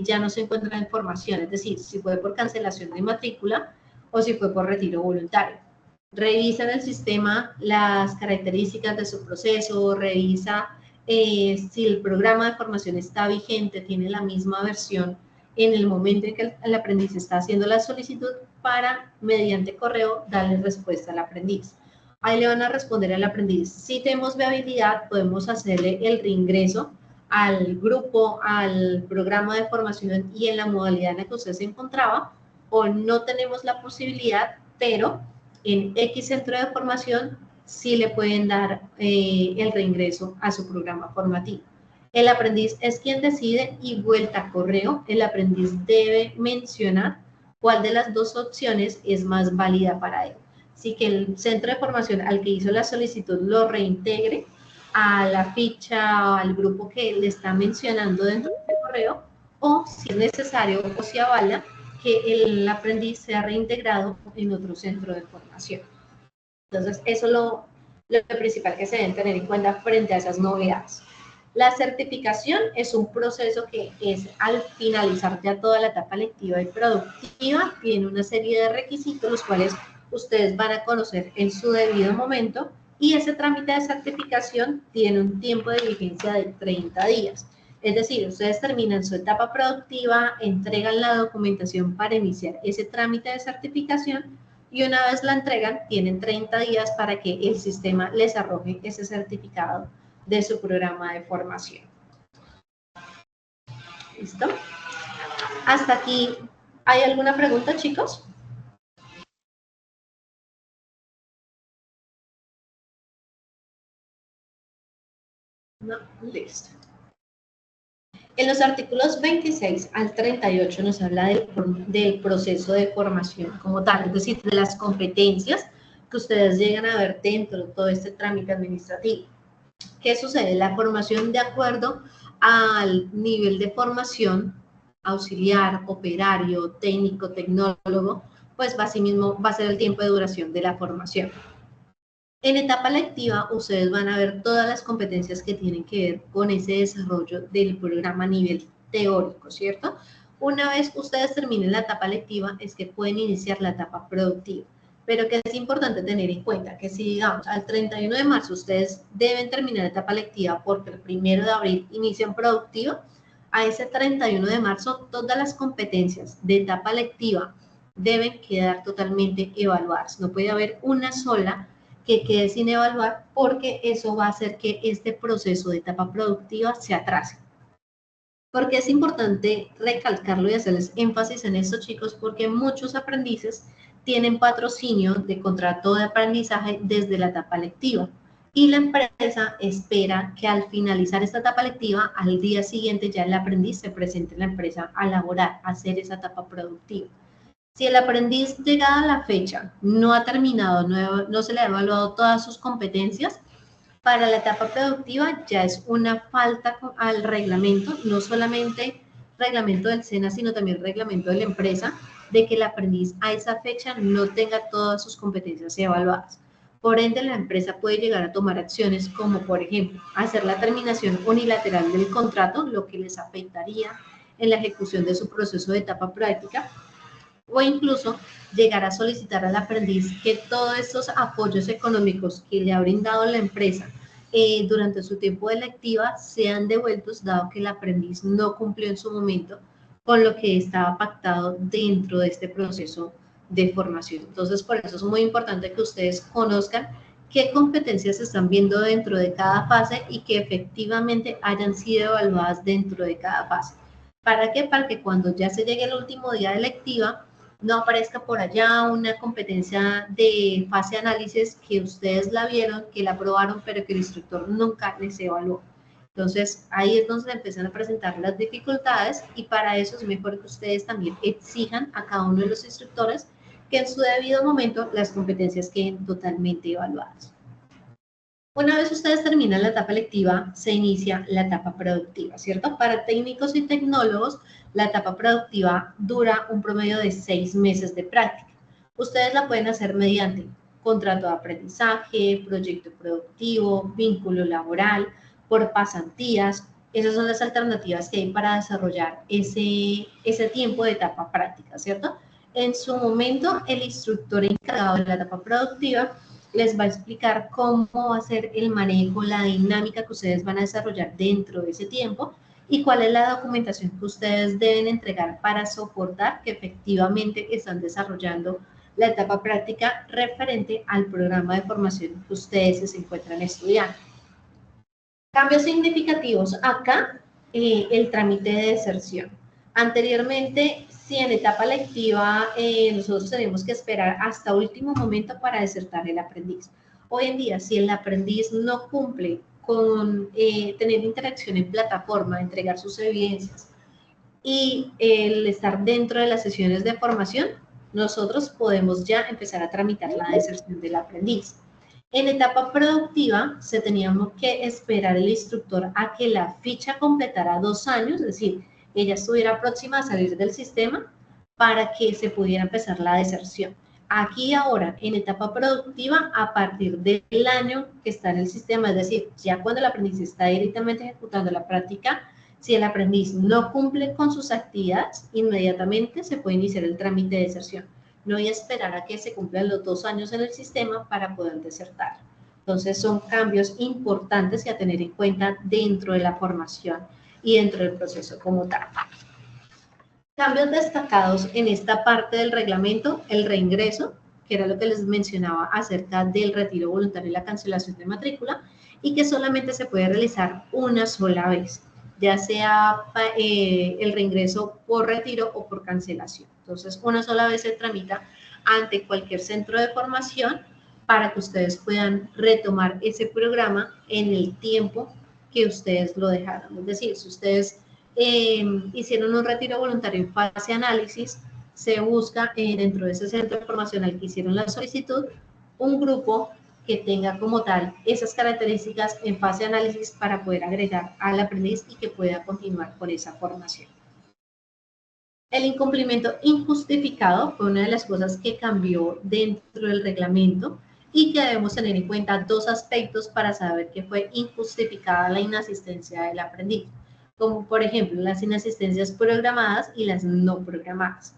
ya no se encuentra en formación, es decir, si fue por cancelación de matrícula o si fue por retiro voluntario. Revisa en el sistema las características de su proceso, revisa si el programa de formación está vigente, tiene la misma versión en el momento en que el aprendiz está haciendo la solicitud para, mediante correo, darle respuesta al aprendiz. Ahí le van a responder al aprendiz. Si tenemos viabilidad, podemos hacerle el reingreso al grupo, al programa de formación y en la modalidad en la que usted se encontraba, o no tenemos la posibilidad, pero en X centro de formación sí le pueden dar el reingreso a su programa formativo. El aprendiz es quien decide y vuelta a correo, el aprendiz debe mencionar cuál de las dos opciones es más válida para él. Así que el centro de formación al que hizo la solicitud lo reintegre a la ficha, al grupo que le está mencionando dentro del correo, o si es necesario o si avala, que el aprendiz sea reintegrado en otro centro de formación. Entonces, eso es lo principal que se deben tener en cuenta frente a esas novedades. La certificación es un proceso que es al finalizar ya toda la etapa lectiva y productiva, tiene una serie de requisitos, los cuales ustedes van a conocer en su debido momento, y ese trámite de certificación tiene un tiempo de vigencia de 30 días. Es decir, ustedes terminan su etapa productiva, entregan la documentación para iniciar ese trámite de certificación y una vez la entregan, tienen 30 días para que el sistema les arroje ese certificado de su programa de formación. ¿Listo? Hasta aquí, ¿hay alguna pregunta, chicos? No, listo. En los artículos 26 al 38 nos habla del proceso de formación como tal, es decir, de las competencias que ustedes llegan a ver dentro de todo este trámite administrativo. ¿Qué sucede? La formación de acuerdo al nivel de formación, auxiliar, operario, técnico, tecnólogo, pues asimismo va a ser el tiempo de duración de la formación. En etapa lectiva, ustedes van a ver todas las competencias que tienen que ver con ese desarrollo del programa a nivel teórico, ¿cierto? Una vez ustedes terminen la etapa lectiva, es que pueden iniciar la etapa productiva. Pero que es importante tener en cuenta que si, digamos, al 31 de marzo ustedes deben terminar la etapa lectiva porque el 1 de abril inician productiva, a ese 31 de marzo todas las competencias de etapa lectiva deben quedar totalmente evaluadas. No puede haber una sola que quede sin evaluar, porque eso va a hacer que este proceso de etapa productiva se atrase. Porque es importante recalcarlo y hacerles énfasis en esto, chicos, porque muchos aprendices tienen patrocinio de contrato de aprendizaje desde la etapa lectiva y la empresa espera que al finalizar esta etapa lectiva, al día siguiente ya el aprendiz se presente en la empresa a laborar, a hacer esa etapa productiva. Si el aprendiz llegada a la fecha no ha terminado, no se le ha evaluado todas sus competencias, para la etapa productiva ya es una falta al reglamento, no solamente reglamento del SENA, sino también reglamento de la empresa, de que el aprendiz a esa fecha no tenga todas sus competencias evaluadas. Por ende, la empresa puede llegar a tomar acciones como, por ejemplo, hacer la terminación unilateral del contrato, lo que les afectaría en la ejecución de su proceso de etapa práctica, o incluso llegar a solicitar al aprendiz que todos estos apoyos económicos que le ha brindado la empresa durante su tiempo de lectiva sean devueltos, dado que el aprendiz no cumplió en su momento con lo que estaba pactado dentro de este proceso de formación. Entonces, por eso es muy importante que ustedes conozcan qué competencias se están viendo dentro de cada fase y que efectivamente hayan sido evaluadas dentro de cada fase. ¿Para qué? Para que cuando ya se llegue el último día de lectiva, no aparezca por allá una competencia de fase de análisis que ustedes la vieron, que la aprobaron, pero que el instructor nunca les evaluó. Entonces, ahí es donde se empiezan a presentar las dificultades y para eso es mejor que ustedes también exijan a cada uno de los instructores que en su debido momento las competencias queden totalmente evaluadas. Una vez ustedes terminan la etapa lectiva, se inicia la etapa productiva, ¿cierto? Para técnicos y tecnólogos, la etapa productiva dura un promedio de 6 meses de práctica. Ustedes la pueden hacer mediante contrato de aprendizaje, proyecto productivo, vínculo laboral, por pasantías. Esas son las alternativas que hay para desarrollar ese tiempo de etapa práctica, ¿cierto? En su momento, el instructor encargado de la etapa productiva les va a explicar cómo va a ser el manejo, la dinámica que ustedes van a desarrollar dentro de ese tiempo y cuál es la documentación que ustedes deben entregar para soportar que efectivamente están desarrollando la etapa práctica referente al programa de formación que ustedes se encuentran estudiando. Cambios significativos acá, el trámite de deserción. Anteriormente, si en etapa lectiva nosotros tenemos que esperar hasta último momento para desertar el aprendiz. Hoy en día, si el aprendiz no cumple con tener interacción en plataforma, entregar sus evidencias y el estar dentro de las sesiones de formación, nosotros podemos ya empezar a tramitar la deserción del aprendiz. En etapa productiva, se teníamos que esperar el instructor a que la ficha completara 2 años, es decir, ella estuviera próxima a salir del sistema para que se pudiera empezar la deserción. Aquí ahora, en etapa productiva, a partir del año que está en el sistema, es decir, ya cuando el aprendiz está directamente ejecutando la práctica, si el aprendiz no cumple con sus actividades, inmediatamente se puede iniciar el trámite de deserción. No voy a esperar a que se cumplan los 2 años en el sistema para poder desertar. Entonces, son cambios importantes y a tener en cuenta dentro de la formación y dentro del proceso como tal. Cambios destacados en esta parte del reglamento, el reingreso, que era lo que les mencionaba acerca del retiro voluntario y la cancelación de matrícula, y que solamente se puede realizar una sola vez, ya sea el reingreso por retiro o por cancelación. Entonces, una sola vez se tramita ante cualquier centro de formación para que ustedes puedan retomar ese programa en el tiempo que ustedes lo dejaron. Es decir, si ustedes hicieron un retiro voluntario en fase análisis, se busca dentro de ese centro de formación al que hicieron la solicitud, un grupo que tenga como tal esas características en fase análisis para poder agregar al aprendiz y que pueda continuar con esa formación. El incumplimiento injustificado fue una de las cosas que cambió dentro del reglamento y que debemos tener en cuenta 2 aspectos para saber que fue injustificada la inasistencia del aprendiz, como por ejemplo las inasistencias programadas y las no programadas.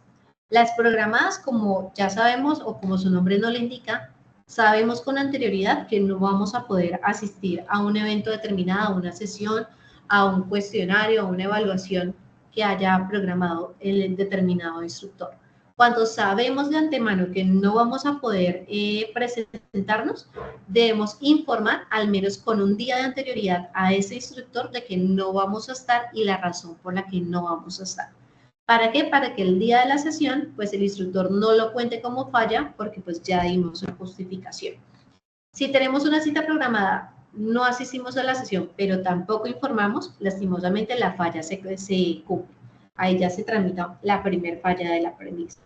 Las programadas, como ya sabemos o como su nombre no le indica, sabemos con anterioridad que no vamos a poder asistir a un evento determinado, a una sesión, a un cuestionario, a una evaluación que haya programado el determinado instructor. Cuando sabemos de antemano que no vamos a poder presentarnos, debemos informar al menos con un día de anterioridad a ese instructor de que no vamos a estar y la razón por la que no vamos a estar. ¿Para qué? Para que el día de la sesión, pues el instructor no lo cuente como falla, porque pues ya dimos una justificación. Si tenemos una cita programada, no asistimos a la sesión, pero tampoco informamos, lastimosamente la falla se cumple. Ahí ya se tramita la primera falla del aprendiz.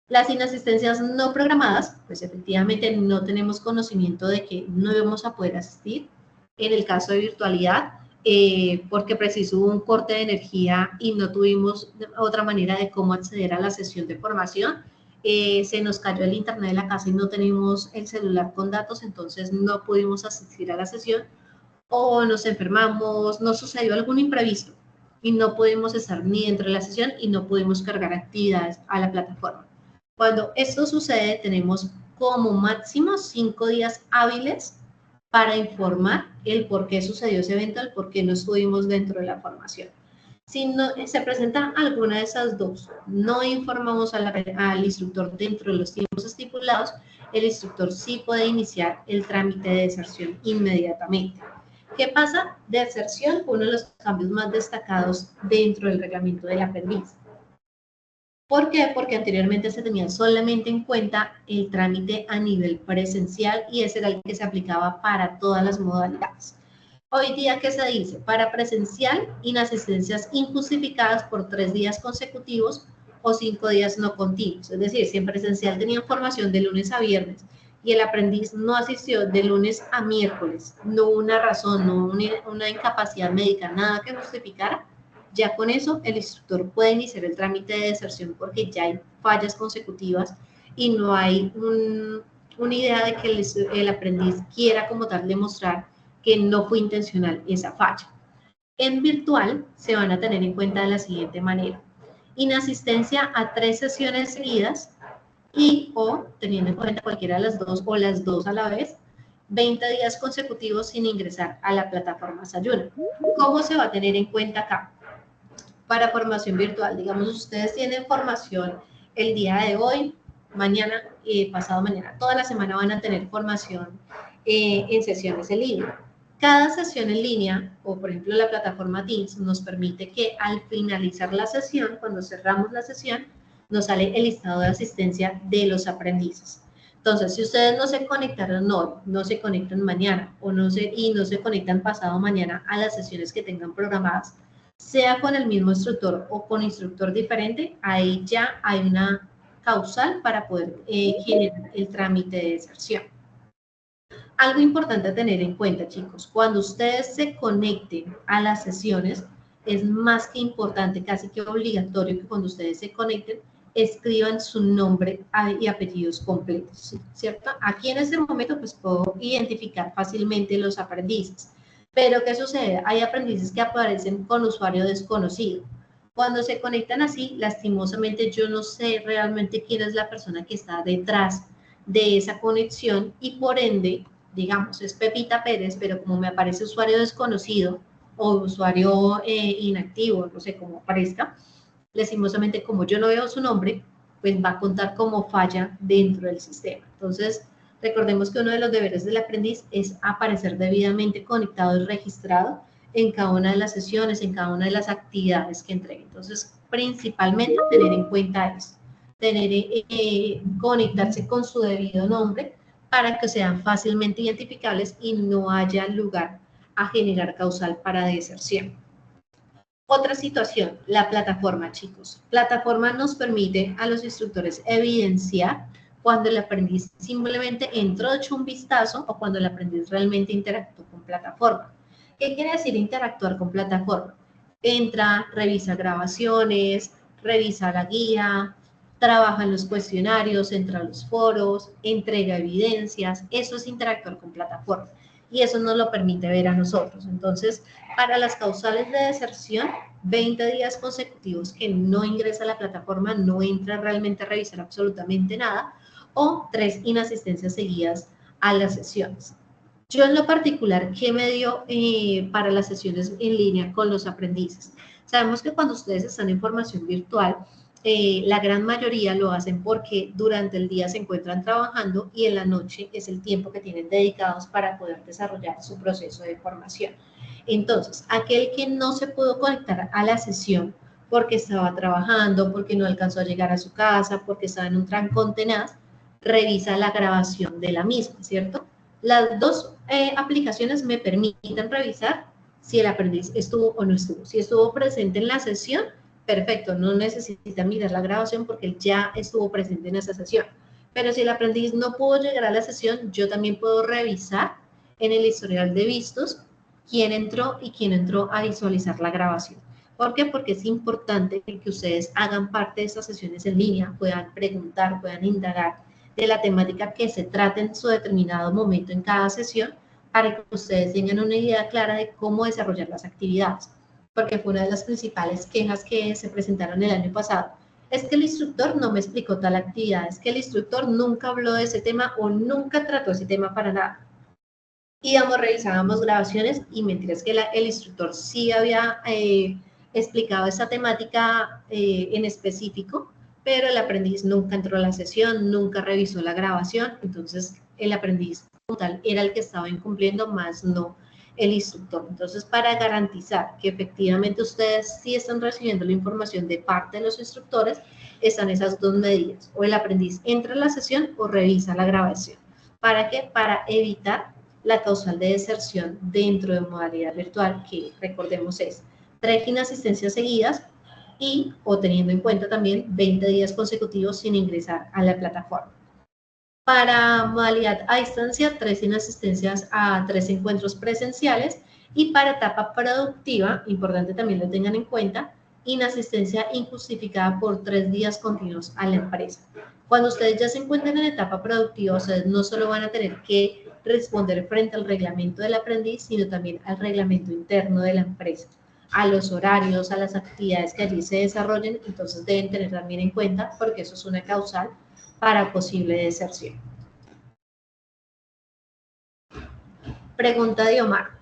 Las inasistencias no programadas, pues efectivamente no tenemos conocimiento de que no íbamos a poder asistir. En el caso de virtualidad, porque preciso hubo un corte de energía y no tuvimos otra manera de cómo acceder a la sesión de formación. Se nos cayó el internet de la casa y no tenemos el celular con datos, entonces no pudimos asistir a la sesión, o nos enfermamos, nos sucedió algún imprevisto y no pudimos estar ni dentro de la sesión y no pudimos cargar actividades a la plataforma. Cuando esto sucede, tenemos como máximo 5 días hábiles para informar el por qué sucedió ese evento, el por qué no estuvimos dentro de la formación. Si no, se presenta alguna de esas 2, no informamos al instructor dentro de los tiempos estipulados, el instructor sí puede iniciar el trámite de deserción inmediatamente. ¿Qué pasa? Deserción fue uno de los cambios más destacados dentro del reglamento del aprendiz. ¿Por qué? Porque anteriormente se tenía solamente en cuenta el trámite a nivel presencial y ese era el que se aplicaba para todas las modalidades. Hoy día, ¿qué se dice? Para presencial, inasistencias injustificadas por 3 días consecutivos o 5 días no continuos. Es decir, si en presencial tenían formación de lunes a viernes y el aprendiz no asistió de lunes a miércoles, no hubo una razón, no una incapacidad médica, nada que justificara, ya con eso el instructor puede iniciar el trámite de deserción porque ya hay fallas consecutivas y no hay una idea de que el aprendiz quiera como tal demostrar que no fue intencional esa falla. En virtual se van a tener en cuenta de la siguiente manera: inasistencia a 3 sesiones seguidas y o, teniendo en cuenta cualquiera de las dos o las dos a la vez, 20 días consecutivos sin ingresar a la plataforma Sayuna. ¿Cómo se va a tener en cuenta acá? Para formación virtual, digamos, ustedes tienen formación el día de hoy, mañana, pasado mañana, toda la semana van a tener formación en sesiones en línea. Cada sesión en línea, o por ejemplo la plataforma Teams, nos permite que al finalizar la sesión, cuando cerramos la sesión, nos sale el listado de asistencia de los aprendices. Entonces, si ustedes no se conectaron hoy, no se conectan mañana o no se conectan pasado mañana a las sesiones que tengan programadas, sea con el mismo instructor o con instructor diferente, ahí ya hay una causal para poder generar el trámite de deserción. Algo importante a tener en cuenta, chicos, cuando ustedes se conecten a las sesiones, es más que importante, casi que obligatorio que cuando ustedes se conecten, escriban su nombre y apellidos completos, ¿cierto? Aquí en este momento pues puedo identificar fácilmente los aprendices, pero ¿qué sucede? Hay aprendices que aparecen con usuario desconocido. Cuando se conectan así, lastimosamente yo no sé realmente quién es la persona que está detrás de esa conexión y por ende, digamos, es Pepita Pérez, pero como me aparece usuario desconocido o usuario inactivo, no sé cómo aparezca, lastimosamente como yo no veo su nombre, pues va a contar como falla dentro del sistema. Entonces, recordemos que uno de los deberes del aprendiz es aparecer debidamente conectado y registrado en cada una de las sesiones, en cada una de las actividades que entregue. Entonces, principalmente tener en cuenta eso, conectarse con su debido nombre para que sean fácilmente identificables y no haya lugar a generar causal para deserción. Otra situación, la plataforma, chicos. Plataforma nos permite a los instructores evidenciar cuando el aprendiz simplemente entró, echó un vistazo o cuando el aprendiz realmente interactuó con plataforma. ¿Qué quiere decir interactuar con plataforma? Entra, revisa grabaciones, revisa la guía, trabaja en los cuestionarios, entra a los foros, entrega evidencias. Eso es interactuar con plataforma y eso nos lo permite ver a nosotros. Entonces, para las causales de deserción, 20 días consecutivos que no ingresa a la plataforma, no entra realmente a revisar absolutamente nada, o 3 inasistencias seguidas a las sesiones. Yo en lo particular, ¿qué me dio para las sesiones en línea con los aprendices? Sabemos que cuando ustedes están en formación virtual, la gran mayoría lo hacen porque durante el día se encuentran trabajando y en la noche es el tiempo que tienen dedicados para poder desarrollar su proceso de formación. Entonces, aquel que no se pudo conectar a la sesión porque estaba trabajando, porque no alcanzó a llegar a su casa, porque estaba en un trancón tenaz, revisa la grabación de la misma, ¿cierto? Las dos aplicaciones me permiten revisar si el aprendiz estuvo o no estuvo. Si estuvo presente en la sesión, perfecto, no necesita mirar la grabación porque él ya estuvo presente en esa sesión. Pero si el aprendiz no pudo llegar a la sesión, yo también puedo revisar en el historial de vistos quién entró y quién entró a visualizar la grabación. ¿Por qué? Porque es importante que ustedes hagan parte de estas sesiones en línea, puedan preguntar, puedan indagar de la temática que se trate en su determinado momento en cada sesión, para que ustedes tengan una idea clara de cómo desarrollar las actividades. Porque fue una de las principales quejas que se presentaron el año pasado. Es que el instructor no me explicó tal actividad, es que el instructor nunca habló de ese tema o nunca trató ese tema para nada. Íbamos, revisábamos grabaciones y mentiras que el instructor sí había explicado esa temática en específico, pero el aprendiz nunca entró a la sesión, nunca revisó la grabación, entonces el aprendiz como tal era el que estaba incumpliendo, más no el instructor. Entonces, para garantizar que efectivamente ustedes sí están recibiendo la información de parte de los instructores, están esas dos medidas, o el aprendiz entra a la sesión o revisa la grabación. ¿Para qué? Para evitar la causal de deserción dentro de modalidad virtual, que recordemos es 3 inasistencias seguidas y o teniendo en cuenta también 20 días consecutivos sin ingresar a la plataforma. Para modalidad a distancia, 3 inasistencias a 3 encuentros presenciales y para etapa productiva, importante también lo tengan en cuenta, inasistencia injustificada por 3 días continuos a la empresa. Cuando ustedes ya se encuentren en etapa productiva, ustedes no solo van a tener que responder frente al reglamento del aprendiz, sino también al reglamento interno de la empresa, a los horarios, a las actividades que allí se desarrollen. Entonces deben tener también en cuenta, porque eso es una causal para posible deserción. Pregunta de Omar.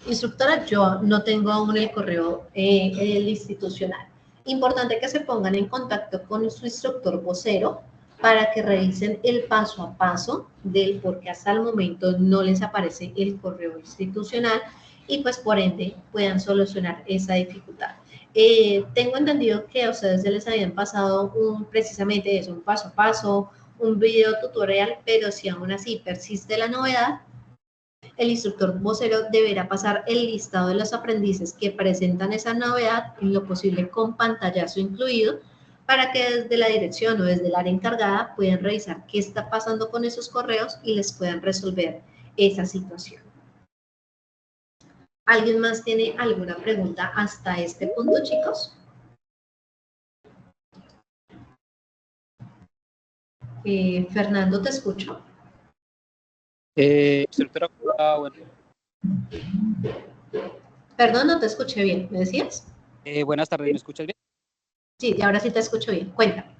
Instructora, yo no tengo aún el correo el institucional. Importante que se pongan en contacto con su instructor vocero para que revisen el paso a paso del por qué hasta el momento no les aparece el correo institucional y pues por ende puedan solucionar esa dificultad. Tengo entendido que a ustedes se les habían pasado precisamente eso, un paso a paso, un video tutorial, pero si aún así persiste la novedad, el instructor vocero deberá pasar el listado de los aprendices que presentan esa novedad, en lo posible con pantallazo incluido, para que desde la dirección o desde el área encargada puedan revisar qué está pasando con esos correos y les puedan resolver esa situación. ¿Alguien más tiene alguna pregunta hasta este punto, chicos? Fernando, te escucho. Instructora, bueno. Perdón, no te escuché bien, ¿me decías? Buenas tardes, ¿me escuchas bien? Sí, y ahora sí te escucho bien, cuéntame.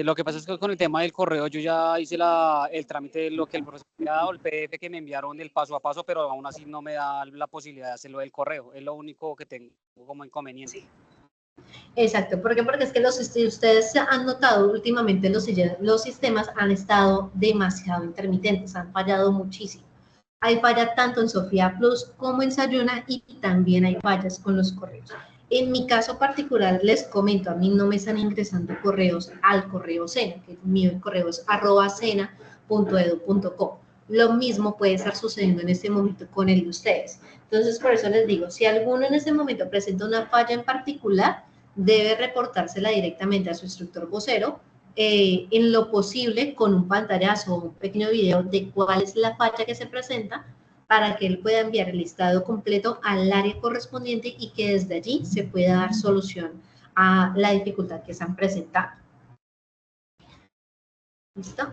Lo que pasa es que con el tema del correo yo ya hice el trámite de lo que el profesor me ha dado, el PDF que me enviaron del paso a paso, pero aún así no me da la posibilidad de hacerlo del correo. Es lo único que tengo como inconveniente. Sí. Exacto, ¿por qué? Porque es que ustedes han notado últimamente los sistemas han estado demasiado intermitentes, han fallado muchísimo. Hay falla tanto en Sofía Plus como en Sayuna y también hay fallas con los correos. En mi caso particular, les comento, a mí no me están ingresando correos al correo Sena, que mi correo es @sena.edu.co. Lo mismo puede estar sucediendo en este momento con el de ustedes. Entonces, por eso les digo, si alguno en este momento presenta una falla en particular, debe reportársela directamente a su instructor vocero, en lo posible con un pantallazo o un pequeño video de cuál es la falla que se presenta, para que él pueda enviar el listado completo al área correspondiente y que desde allí se pueda dar solución a la dificultad que están presentando. ¿Listo?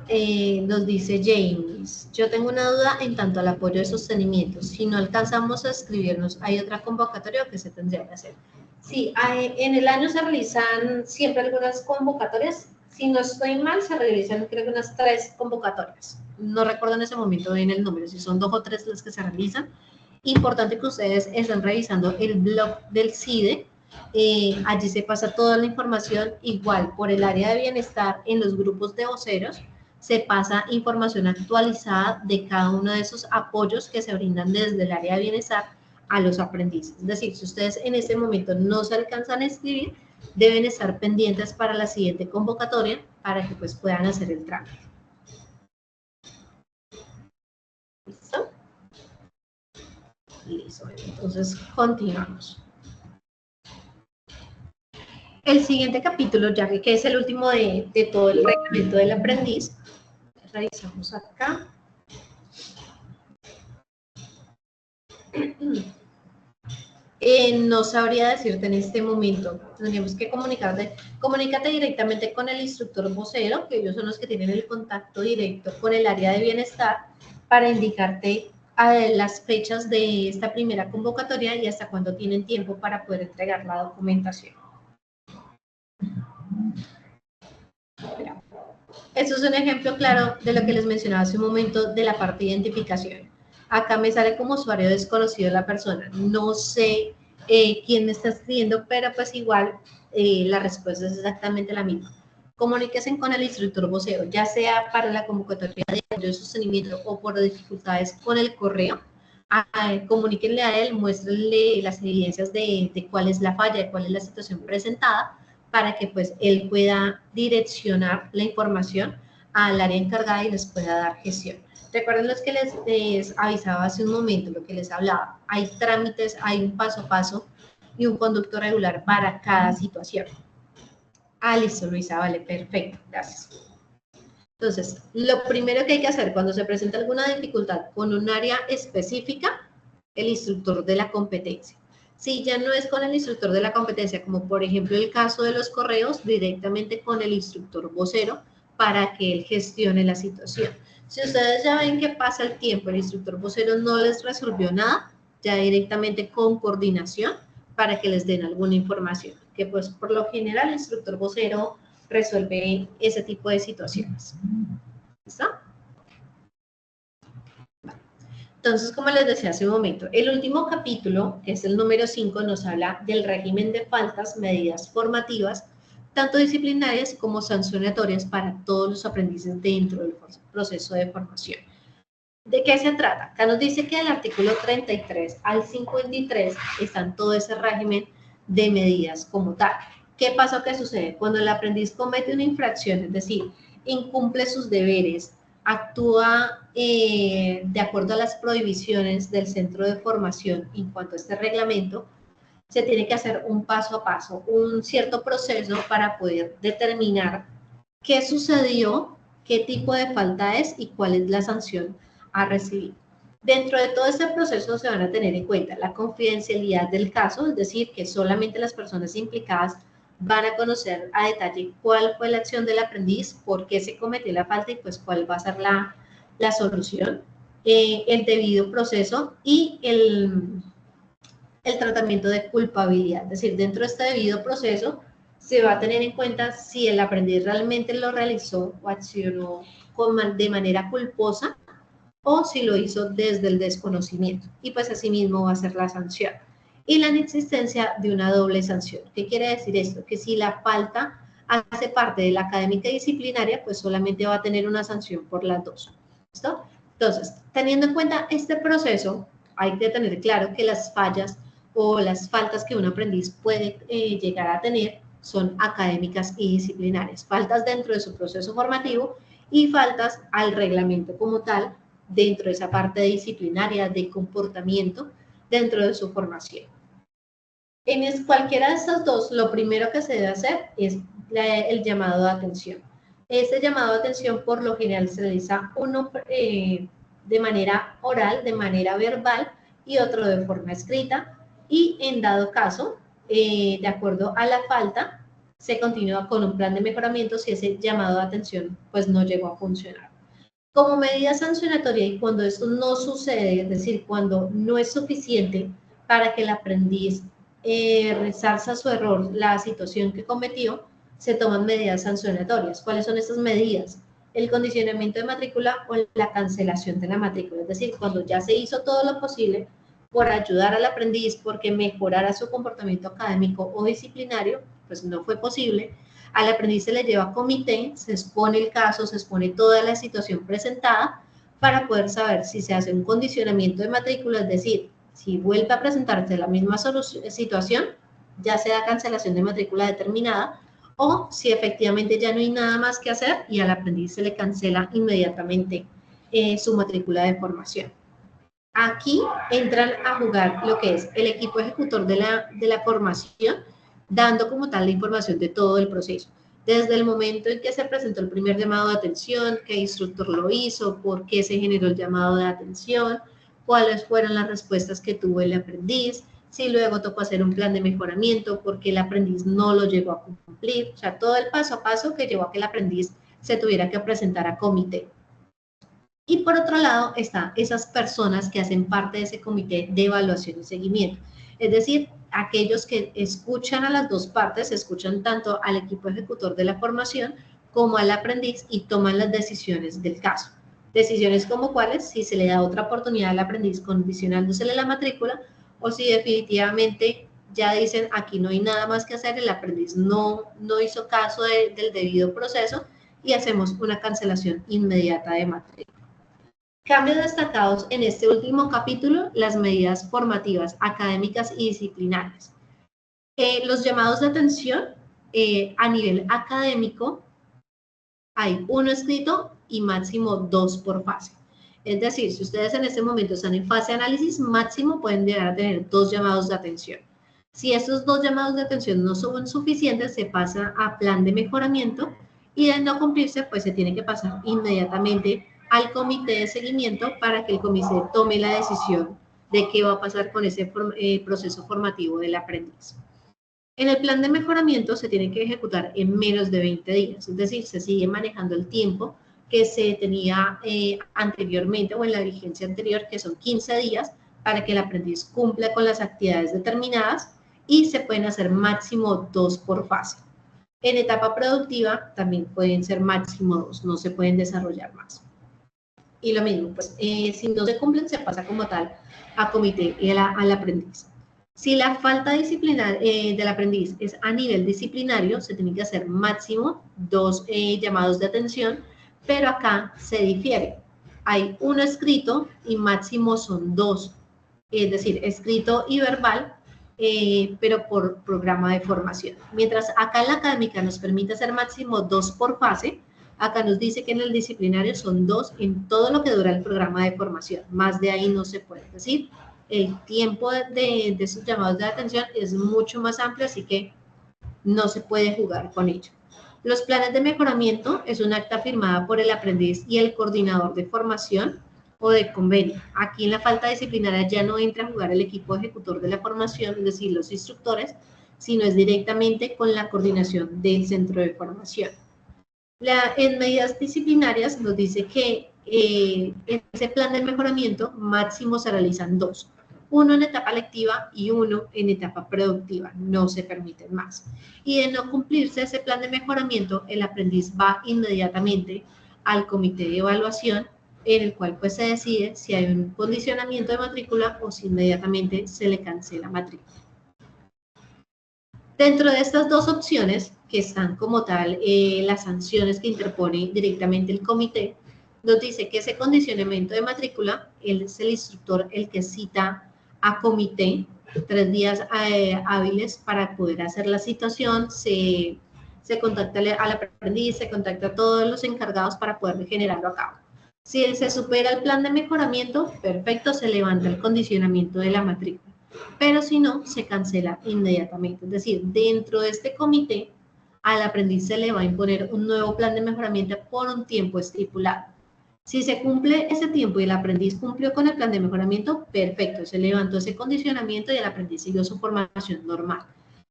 Nos dice James, yo tengo una duda en tanto al apoyo de sostenimiento. Si no alcanzamos a escribirnos, ¿hay otra convocatoria que se tendría que hacer? Sí, en el año se realizan siempre algunas convocatorias. Si no estoy mal, se realizan creo que unas 3 convocatorias. No recuerdo en ese momento bien el número, si son 2 o 3 las que se realizan. Importante que ustedes estén revisando el blog del CIDE. Allí se pasa toda la información, igual por el área de bienestar en los grupos de voceros se pasa información actualizada de cada uno de esos apoyos que se brindan desde el área de bienestar a los aprendices. Es decir, si ustedes en este momento no se alcanzan a escribir, deben estar pendientes para la siguiente convocatoria para que pues puedan hacer el trámite. ¿Listo? Listo, entonces continuamos. El siguiente capítulo, ya que es el último de todo el reglamento del aprendiz, revisamos acá. No sabría decirte en este momento, tendríamos que comunícate directamente con el instructor vocero, que ellos son los que tienen el contacto directo con el área de bienestar, para indicarte las fechas de esta primera convocatoria y hasta cuándo tienen tiempo para poder entregar la documentación. Esto es un ejemplo claro de lo que les mencionaba hace un momento de la parte de identificación. Acá me sale como usuario desconocido la persona. No sé quién me está escribiendo, pero pues igual la respuesta es exactamente la misma. Comuníquense con el instructor vocero, ya sea para la convocatoria de apoyo de sostenimiento o por dificultades con el correo. Comuníquenle a él, muéstrenle las evidencias de cuál es la falla, de cuál es la situación presentada, para que pues él pueda direccionar la información al área encargada y les pueda dar gestión. Recuerden los que les avisaba hace un momento, lo que les hablaba, hay trámites, hay un paso a paso y un conducto regular para cada situación. Listo, Luisa, vale, perfecto, gracias. Entonces, lo primero que hay que hacer cuando se presenta alguna dificultad con un área específica, el instructor de la competencia. Si ya no es con el instructor de la competencia, como por ejemplo el caso de los correos, directamente con el instructor vocero para que él gestione la situación. Si ustedes ya ven que pasa el tiempo, el instructor vocero no les resolvió nada, ya directamente con coordinación para que les den alguna información, que pues por lo general el instructor vocero resuelve ese tipo de situaciones. ¿Listo? Entonces, como les decía hace un momento, el último capítulo, que es el número 5, nos habla del régimen de faltas, medidas formativas, tanto disciplinarias como sancionatorias para todos los aprendices dentro del proceso de formación. ¿De qué se trata? Acá nos dice que del artículo 33 al 53 están todo ese régimen de medidas como tal. ¿Qué pasa o qué sucede? Cuando el aprendiz comete una infracción, es decir, incumple sus deberes, actúa de acuerdo a las prohibiciones del centro de formación en cuanto a este reglamento, se tiene que hacer un paso a paso, un cierto proceso para poder determinar qué sucedió, qué tipo de falta es y cuál es la sanción a recibir. Dentro de todo este proceso se van a tener en cuenta la confidencialidad del caso, es decir, que solamente las personas implicadas van a conocer a detalle cuál fue la acción del aprendiz, por qué se cometió la falta y pues cuál va a ser la solución, el debido proceso y el tratamiento de culpabilidad. Es decir, dentro de este debido proceso se va a tener en cuenta si el aprendiz realmente lo realizó o accionó de manera culposa o si lo hizo desde el desconocimiento. Y pues asimismo va a ser la sanción. Y la inexistencia de una doble sanción. ¿Qué quiere decir esto? Que si la falta hace parte de la académica disciplinaria, pues solamente va a tener una sanción por las dos. ¿Listo? Entonces, teniendo en cuenta este proceso, hay que tener claro que las fallas o las faltas que un aprendiz puede llegar a tener son académicas y disciplinarias. Faltas dentro de su proceso formativo y faltas al reglamento como tal, dentro de esa parte disciplinaria de comportamiento dentro de su formación. En cualquiera de estos dos, lo primero que se debe hacer es el llamado de atención. Este llamado de atención por lo general se realiza uno de manera oral, de manera verbal y otro de forma escrita y en dado caso, de acuerdo a la falta, se continúa con un plan de mejoramiento si ese llamado de atención pues no llegó a funcionar. Como medida sancionatoria y cuando esto no sucede, es decir, cuando no es suficiente para que el aprendiz resarza su error, la situación que cometió, se toman medidas sancionatorias. ¿Cuáles son estas medidas? El condicionamiento de matrícula o la cancelación de la matrícula. Es decir, cuando ya se hizo todo lo posible por ayudar al aprendiz, porque mejorara su comportamiento académico o disciplinario, pues no fue posible. Al aprendiz se le lleva a comité, se expone el caso, se expone toda la situación presentada para poder saber si se hace un condicionamiento de matrícula, es decir, si vuelve a presentarse la misma situación, ya sea cancelación de matrícula determinada, o si efectivamente ya no hay nada más que hacer y al aprendiz se le cancela inmediatamente su matrícula de formación. Aquí entran a jugar lo que es el equipo ejecutor de la formación, dando como tal la información de todo el proceso. Desde el momento en que se presentó el primer llamado de atención, qué instructor lo hizo, por qué se generó el llamado de atención, cuáles fueron las respuestas que tuvo el aprendiz, si luego tocó hacer un plan de mejoramiento, por qué el aprendiz no lo llegó a cumplir, o sea, todo el paso a paso que llevó a que el aprendiz se tuviera que presentar a comité. Y por otro lado están esas personas que hacen parte de ese comité de evaluación y seguimiento. Es decir, aquellos que escuchan a las dos partes, escuchan tanto al equipo ejecutor de la formación como al aprendiz y toman las decisiones del caso. Decisiones como cuáles, si se le da otra oportunidad al aprendiz condicionándosele la matrícula o si definitivamente ya dicen aquí no hay nada más que hacer, el aprendiz no hizo caso del debido proceso y hacemos una cancelación inmediata de matrícula. Cambios destacados en este último capítulo, las medidas formativas, académicas y disciplinarias. Los llamados de atención a nivel académico, hay uno escrito y máximo 2 por fase. Es decir, si ustedes en este momento están en fase de análisis, máximo pueden llegar a tener 2 llamados de atención. Si estos 2 llamados de atención no son suficientes, se pasa a plan de mejoramiento y de no cumplirse, pues se tiene que pasar inmediatamente al comité de seguimiento para que el comité tome la decisión de qué va a pasar con ese proceso formativo del aprendiz. En el plan de mejoramiento se tiene que ejecutar en menos de 20 días, es decir, se sigue manejando el tiempo que se tenía anteriormente o en la vigencia anterior, que son 15 días, para que el aprendiz cumpla con las actividades determinadas, y se pueden hacer máximo 2 por fase. En etapa productiva también pueden ser máximo 2, no se pueden desarrollar más. Y lo mismo, pues si no se cumplen, se pasa como tal a comité y al aprendiz. Si la falta disciplinar del aprendiz es a nivel disciplinario, se tiene que hacer máximo 2 llamados de atención, pero acá se difiere. Hay uno escrito y máximo son 2, es decir, escrito y verbal, pero por programa de formación. Mientras acá en la académica nos permite hacer máximo 2 por fase, acá nos dice que en el disciplinario son 2 en todo lo que dura el programa de formación. Más de ahí no se puede decir. El tiempo de esos llamados de atención es mucho más amplio, así que no se puede jugar con ello. Los planes de mejoramiento es un acta firmada por el aprendiz y el coordinador de formación o de convenio. Aquí en la falta disciplinaria ya no entra a jugar el equipo ejecutor de la formación, es decir, los instructores, sino es directamente con la coordinación del centro de formación. En medidas disciplinarias nos dice que ese plan de mejoramiento máximo se realizan 2. Uno en etapa lectiva y uno en etapa productiva, no se permiten más. Y de no cumplirse ese plan de mejoramiento, el aprendiz va inmediatamente al comité de evaluación, en el cual pues se decide si hay un condicionamiento de matrícula o si inmediatamente se le cancela matrícula. Dentro de estas dos opciones, que están como tal las sanciones que interpone directamente el comité, nos dice que ese condicionamiento de matrícula, él es el instructor el que cita a comité 3 días hábiles para poder hacer la citación, se contacta al aprendiz, se contacta a todos los encargados para poder generarlo a cabo. Si se supera el plan de mejoramiento, perfecto, se levanta el condicionamiento de la matrícula, pero si no, se cancela inmediatamente. Es decir, dentro de este comité, al aprendiz se le va a imponer un nuevo plan de mejoramiento por un tiempo estipulado. Si se cumple ese tiempo y el aprendiz cumplió con el plan de mejoramiento, perfecto, se levantó ese condicionamiento y el aprendiz siguió su formación normal.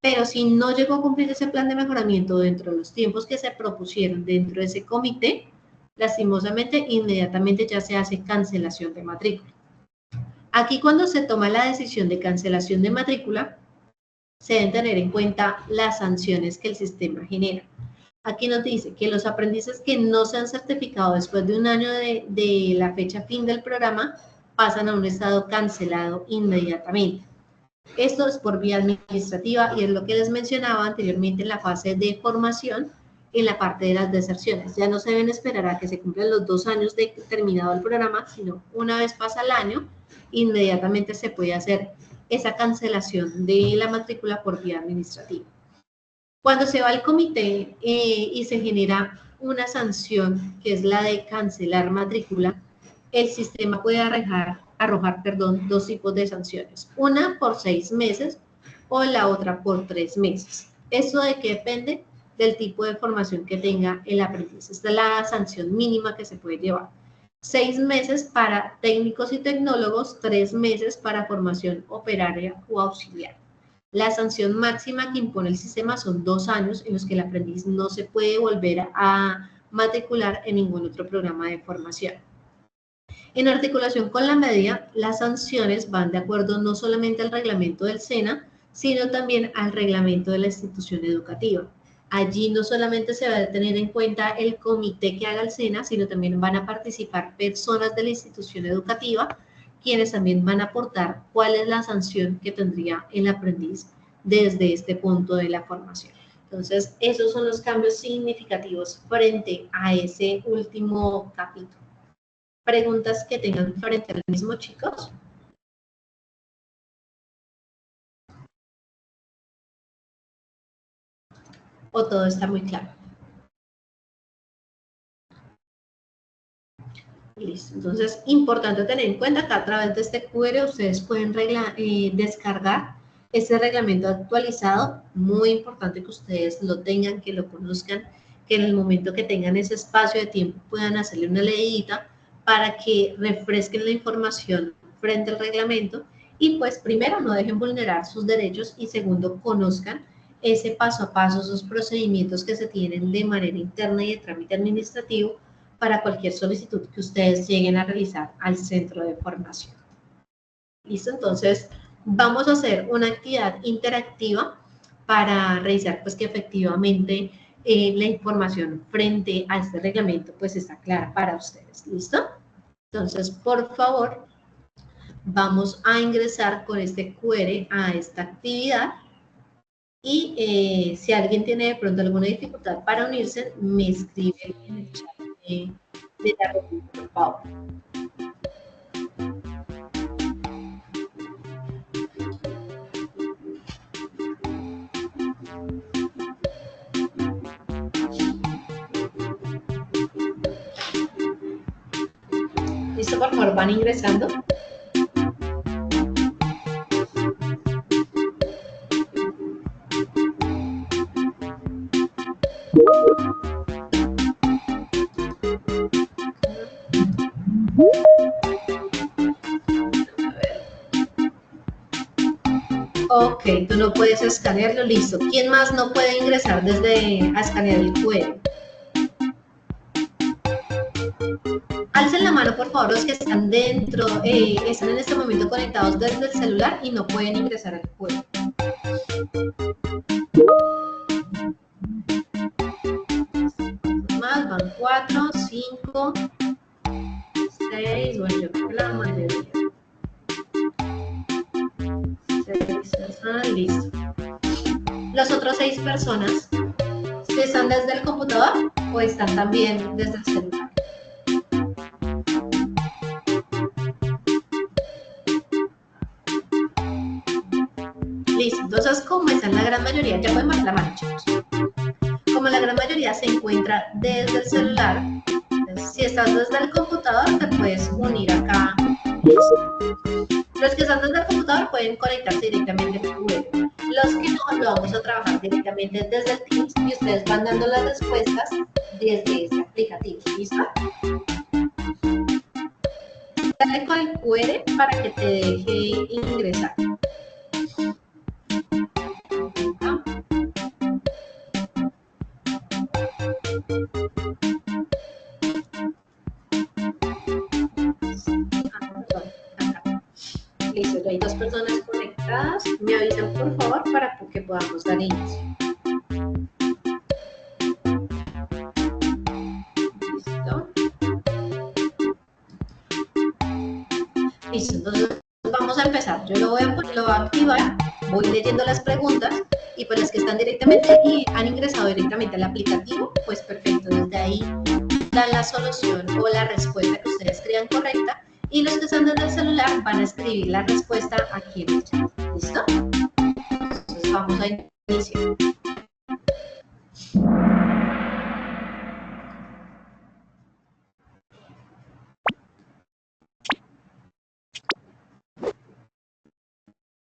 Pero si no llegó a cumplir ese plan de mejoramiento dentro de los tiempos que se propusieron dentro de ese comité, lastimosamente, inmediatamente ya se hace cancelación de matrícula. Aquí cuando se toma la decisión de cancelación de matrícula, se deben tener en cuenta las sanciones que el sistema genera. Aquí nos dice que los aprendices que no se han certificado después de un año de la fecha fin del programa pasan a un estado cancelado inmediatamente. Esto es por vía administrativa y es lo que les mencionaba anteriormente en la fase de formación, en la parte de las deserciones. Ya no se deben esperar a que se cumplan los 2 años de terminado el programa, sino una vez pasa el año, inmediatamente se puede hacer esa cancelación de la matrícula por vía administrativa. Cuando se va al comité y se genera una sanción, que es la de cancelar matrícula, el sistema puede arrojar 2 tipos de sanciones. Una por 6 meses o la otra por 3 meses. ¿Eso de qué depende? Del tipo de formación que tenga el aprendiz. Esta es la sanción mínima que se puede llevar. 6 meses para técnicos y tecnólogos, 3 meses para formación operaria o auxiliar. La sanción máxima que impone el sistema son 2 años en los que el aprendiz no se puede volver a matricular en ningún otro programa de formación. En articulación con la medida, las sanciones van de acuerdo no solamente al reglamento del SENA, sino también al reglamento de la institución educativa. Allí no solamente se va a tener en cuenta el comité que haga el SENA, sino también van a participar personas de la institución educativa, quienes también van a aportar cuál es la sanción que tendría el aprendiz desde este punto de la formación. Entonces, esos son los cambios significativos frente a ese último capítulo. ¿Preguntas que tengan frente al mismo, chicos? ¿O todo está muy claro? Listo. Entonces, importante tener en cuenta que a través de este QR ustedes pueden descargar ese reglamento actualizado. Muy importante que ustedes lo tengan, que lo conozcan, que en el momento que tengan ese espacio de tiempo puedan hacerle una leidita para que refresquen la información frente al reglamento y pues primero no dejen vulnerar sus derechos y segundo conozcan ese paso a paso, esos procedimientos que se tienen de manera interna y de trámite administrativo para cualquier solicitud que ustedes lleguen a realizar al centro de formación. ¿Listo? Entonces, vamos a hacer una actividad interactiva para revisar pues que efectivamente la información frente a este reglamento pues está clara para ustedes. ¿Listo? Entonces, por favor, vamos a ingresar con este QR a esta actividad y si alguien tiene de pronto alguna dificultad para unirse, me escribe en el chat de la reunión, por favor. ¿Listo? Por favor, van ingresando. Ok, tú no puedes escanearlo, listo. ¿Quién más no puede ingresar desde a escanear el QR? Alcen la mano, por favor, los que están dentro, están en este momento conectados desde el celular y no pueden ingresar al QR. Más, van 4, 5, 6, bueno, yo creo que la mayoría. 6 personas, listo. Los otros 6 personas, ¿están desde el computador o están también desde el celular? Listo, entonces como están la gran mayoría, ya pueden bajar la mano, chicos. Como la gran mayoría se encuentra desde el celular, entonces, si estás desde el computador, te puedes unir acá. Listo. Los que están desde el computador pueden conectarse directamente al QR. Los que no, lo vamos a trabajar directamente desde el Teams y ustedes van dando las respuestas desde este aplicativo. ¿Listo? Dale con el QR para que te deje ingresar. Listo, ya hay 2 personas conectadas. Me avisan por favor para que podamos dar inicio. Listo. Listo, entonces vamos a empezar. Yo lo voy a activar, voy leyendo las preguntas y pues las que están directamente y han ingresado directamente al aplicativo, pues perfecto, desde ahí dan la solución o la respuesta que ustedes crean correcta. Y los que están desde el celular van a escribir la respuesta aquí en el chat. ¿Listo? Entonces vamos a iniciar.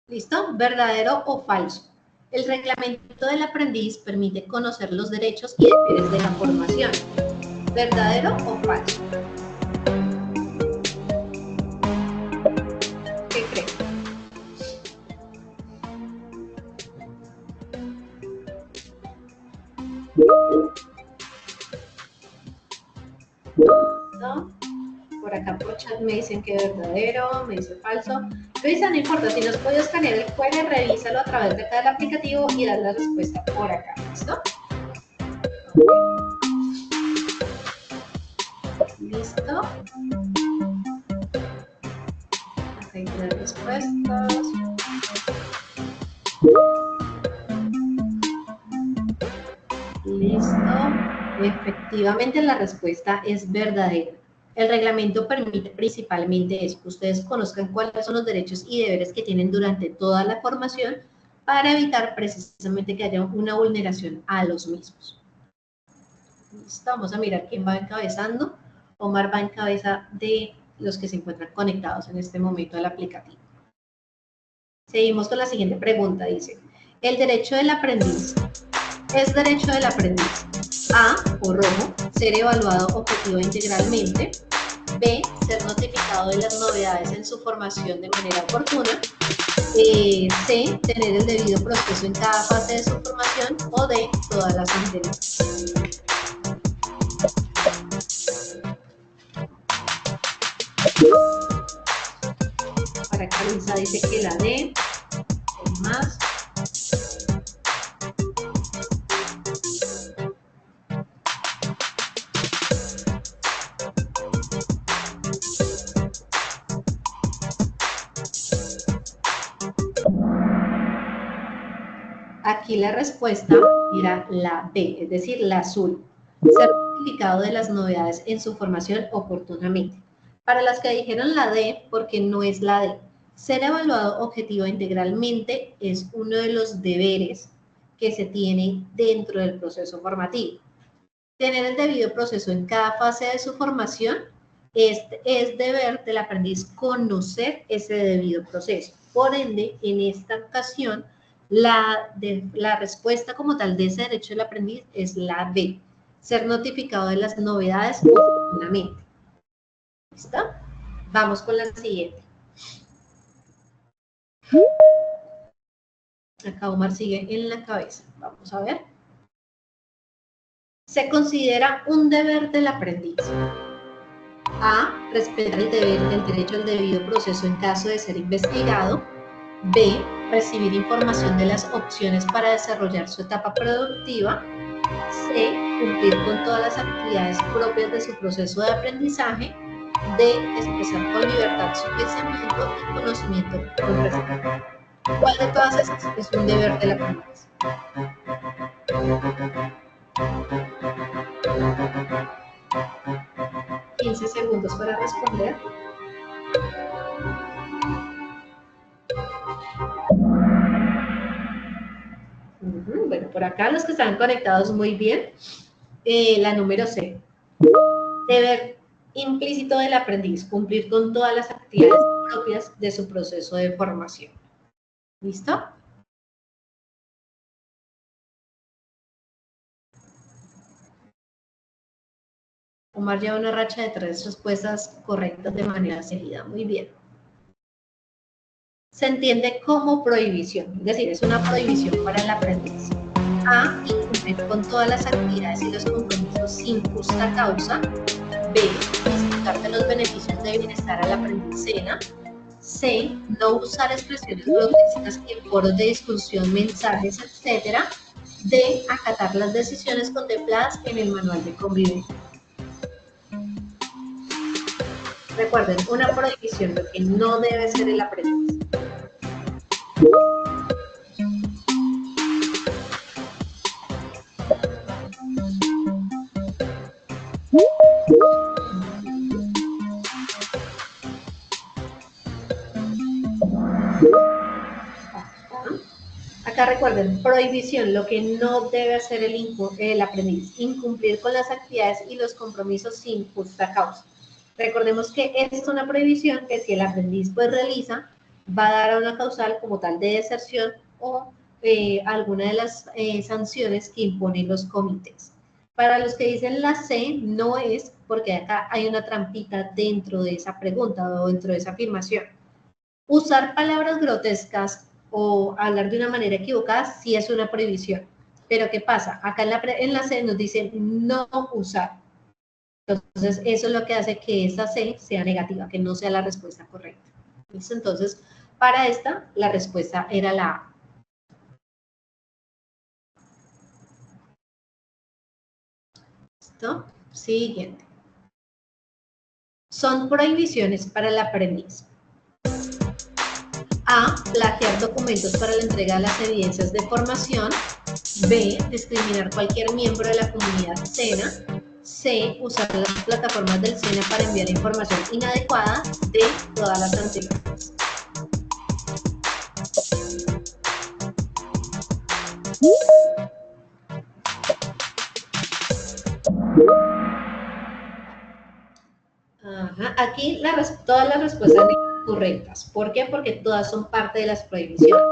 ¿Listo? ¿Verdadero o falso? El reglamento del aprendiz permite conocer los derechos y deberes de la formación. ¿Verdadero o falso? ¿Qué creen? ¿No? Por acá por chat me dicen que es verdadero, me dice falso. Revisa, no importa, si no has podido escanear el QR, revísalo a través de cada aplicativo y das la respuesta por acá. ¿Listo? ¿Listo? Acá hay 3 respuestas. Listo. Efectivamente, la respuesta es verdadera. El reglamento permite principalmente eso, que ustedes conozcan cuáles son los derechos y deberes que tienen durante toda la formación para evitar precisamente que haya una vulneración a los mismos. Listo, vamos a mirar quién va encabezando. Omar va en cabeza de los que se encuentran conectados en este momento al aplicativo. Seguimos con la siguiente pregunta, dice, ¿el derecho del aprendiz es derecho del aprendiz? A, o rojo, ser evaluado objetiva integralmente. B, ser notificado de las novedades en su formación de manera oportuna. C, tener el debido proceso en cada fase de su formación. O D, todas las anteriores. Para Carissa dice que la D, más. Aquí la respuesta era la B, es decir, la azul. Ser notificado de las novedades en su formación oportunamente. Para las que dijeron la D, porque no es la D. Ser evaluado objetivo integralmente es uno de los deberes que se tiene dentro del proceso formativo. Tener el debido proceso en cada fase de su formación es deber del aprendiz conocer ese debido proceso. Por ende, en esta ocasión, la respuesta como tal de ese derecho del aprendiz es la B, ser notificado de las novedades oportunamente. ¿Listo? Vamos con la siguiente. Acá Omar sigue en la cabeza. Vamos a ver. Se considera un deber del aprendiz. A. Respetar el derecho al debido proceso en caso de ser investigado. B. Recibir información de las opciones para desarrollar su etapa productiva. C. Cumplir con todas las actividades propias de su proceso de aprendizaje. D. Expresar con libertad su pensamiento y conocimiento con respeto. ¿Cuál de todas esas es un deber del aprendiz? ¿15 segundos para responder? Bueno, por acá los que están conectados muy bien. La número C. Deber implícito del aprendiz, cumplir con todas las actividades propias de su proceso de formación. ¿Listo? Omar lleva una racha de 3 respuestas correctas de manera seguida. Muy bien. Se entiende como prohibición, es decir, es una prohibición para el aprendiz. A. Incumplir con todas las actividades y los compromisos sin justa causa. B. Disfrutar de los beneficios de bienestar al aprendiz cena. C. No usar expresiones grotescas en foros de discusión, mensajes, etc. D. Acatar las decisiones contempladas en el manual de convivencia. Recuerden, una prohibición, lo que no debe ser el aprendiz. Acá recuerden, prohibición, lo que no debe hacer el aprendiz, incumplir con las actividades y los compromisos sin justa causa. Recordemos que es una prohibición que si el aprendiz pues realiza, va a dar a una causal como tal de deserción o alguna de las sanciones que imponen los comités. Para los que dicen la C, no es, porque acá hay una trampita dentro de esa pregunta o dentro de esa afirmación. Usar palabras grotescas o hablar de una manera equivocada sí es una prohibición. Pero ¿qué pasa? Acá en la C nos dice no usar. Entonces, eso es lo que hace que esa C sea negativa, que no sea la respuesta correcta. ¿Listo? Entonces, para esta, la respuesta era la A. ¿Listo? Siguiente. Son prohibiciones para el aprendiz. A. Plagiar documentos para la entrega de las evidencias de formación. B. Discriminar cualquier miembro de la comunidad SENA. C. Usar las plataformas del SENA para enviar información inadecuada. D. Todas las anteriores. Ajá. Aquí todas las respuestas son correctas. ¿Por qué? Porque todas son parte de las prohibiciones.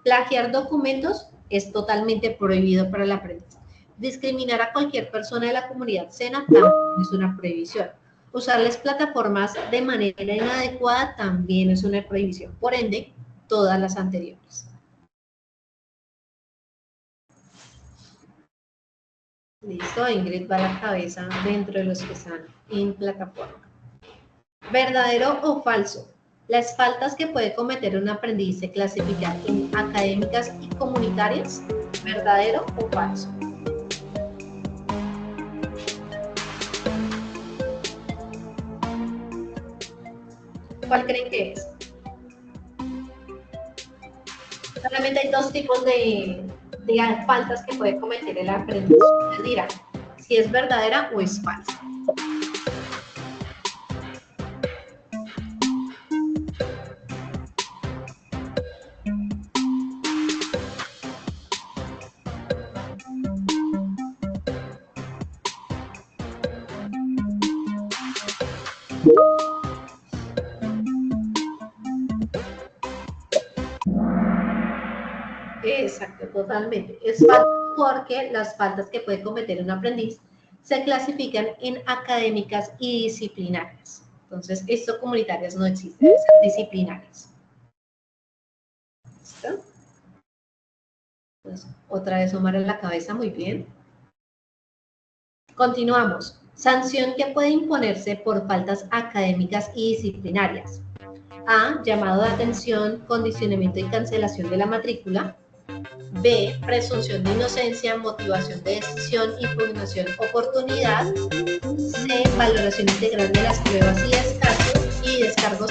Plagiar documentos es totalmente prohibido para el aprendiz. Discriminar a cualquier persona de la comunidad SENA también es una prohibición. Usarles plataformas de manera inadecuada también es una prohibición. Por ende, todas las anteriores. Listo, Ingrid va a la cabeza dentro de los que están en plataforma. ¿Verdadero o falso? ¿Las faltas que puede cometer un aprendiz se clasifican en académicas y comunitarias? ¿Verdadero o falso? ¿Cuál creen que es? Solamente hay dos tipos de faltas que puede cometer el aprendiz. Ustedes dirán si es verdadera o es falsa. Exacto, totalmente. Es falso porque las faltas que puede cometer un aprendiz se clasifican en académicas y disciplinarias. Entonces, esto comunitarias no existen, es disciplinarias. ¿Listo? Entonces, otra vez Omar en la cabeza, muy bien. Continuamos. Sanción que puede imponerse por faltas académicas y disciplinarias. A, llamado de atención, condicionamiento y cancelación de la matrícula. B, presunción de inocencia, motivación de decisión, impugnación, oportunidad. C, valoración integral de las pruebas y descargos,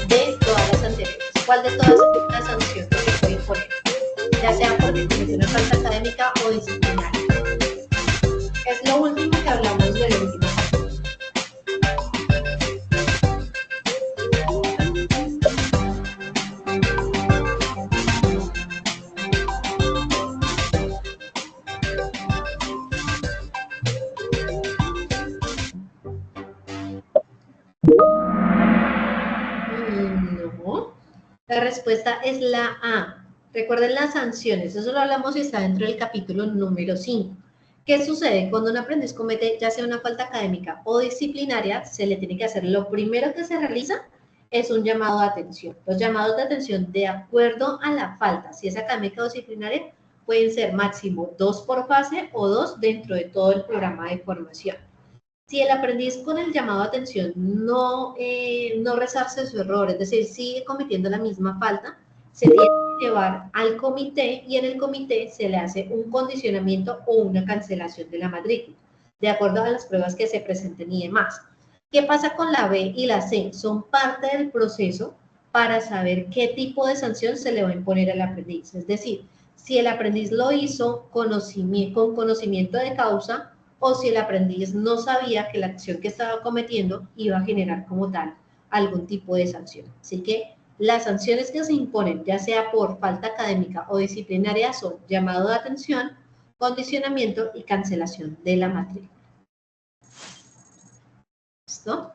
de todas las anteriores. ¿Cuál de todas las sanciones se puede imponer? Ya sea porque cometió una falta académica o disciplinaria. Es lo último que hablamos del último. No. La respuesta es la A. Recuerden las sanciones, eso lo hablamos y está dentro del capítulo número 5. ¿Qué sucede? Cuando un aprendiz comete ya sea una falta académica o disciplinaria, se le tiene que hacer, lo primero que se realiza es un llamado de atención. Los llamados de atención, de acuerdo a la falta, si es académica o disciplinaria, pueden ser máximo 2 por fase o 2 dentro de todo el programa de formación. Si el aprendiz con el llamado de atención no resarce su error, es decir, sigue cometiendo la misma falta, se tiene que llevar al comité y en el comité se le hace un condicionamiento o una cancelación de la matrícula, de acuerdo a las pruebas que se presenten y demás. ¿Qué pasa con la B y la C? Son parte del proceso para saber qué tipo de sanción se le va a imponer al aprendiz. Es decir, si el aprendiz lo hizo con conocimiento de causa, o si el aprendiz no sabía que la acción que estaba cometiendo iba a generar como tal algún tipo de sanción. Así que las sanciones que se imponen, ya sea por falta académica o disciplinaria, son llamado de atención, condicionamiento y cancelación de la matrícula. ¿Listo?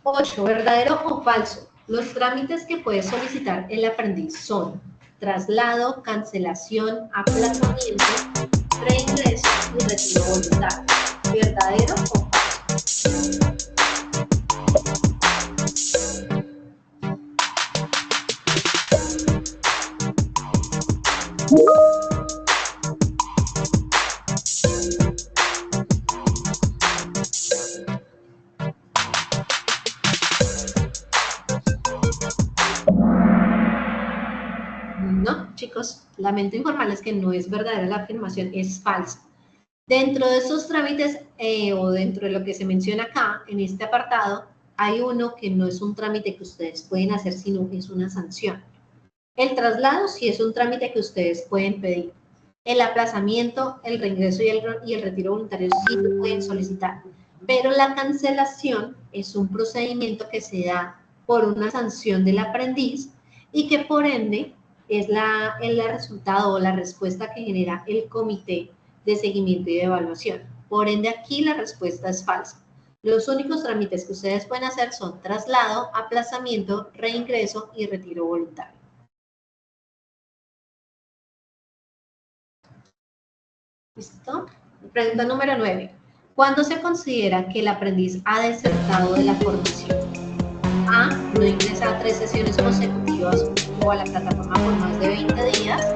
8. ¿Verdadero o falso? Los trámites que puede solicitar el aprendiz son traslado, cancelación, aplazamiento, reingreso y retiro voluntario. ¿Verdadero o falso? No, chicos, lamento informarles que no es verdadera la afirmación, es falsa. Dentro de esos trámites o dentro de lo que se menciona acá, en este apartado, hay uno que no es un trámite que ustedes pueden hacer, sino que es una sanción. El traslado sí es un trámite que ustedes pueden pedir. El aplazamiento, el reingreso y el retiro voluntario sí lo pueden solicitar. Pero la cancelación es un procedimiento que se da por una sanción del aprendiz y que por ende es el resultado o la respuesta que genera el comité de seguimiento y de evaluación. Por ende, aquí la respuesta es falsa. Los únicos trámites que ustedes pueden hacer son traslado, aplazamiento, reingreso y retiro voluntario. ¿Listo? Pregunta número 9. ¿Cuándo se considera que el aprendiz ha desertado de la formación? A. No ingresa a 3 sesiones consecutivas o a la plataforma por más de 20 días.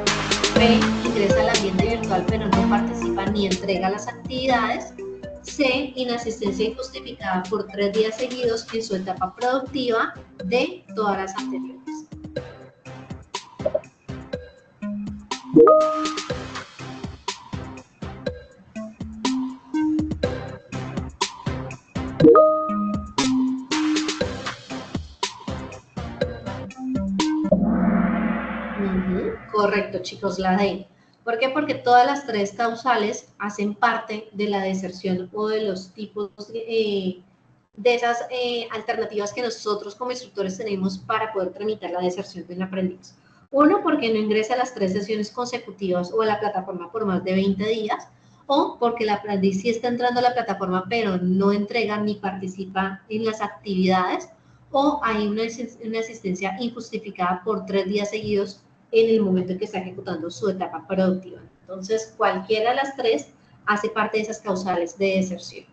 B. Ingresa al ambiente virtual pero no participa ni entrega las actividades. C, inasistencia injustificada por 3 días seguidos en su etapa productiva. D, todas las anteriores. Correcto, chicos, la D. ¿Por qué? Porque todas las 3 causales hacen parte de la deserción o de los tipos de esas alternativas que nosotros como instructores tenemos para poder tramitar la deserción de un aprendiz. Uno, porque no ingresa a las 3 sesiones consecutivas o a la plataforma por más de 20 días, o porque el aprendiz sí está entrando a la plataforma pero no entrega ni participa en las actividades, o hay una asistencia injustificada por 3 días seguidos en el momento en que está ejecutando su etapa productiva. Entonces, cualquiera de las 3 hace parte de esas causales de deserción.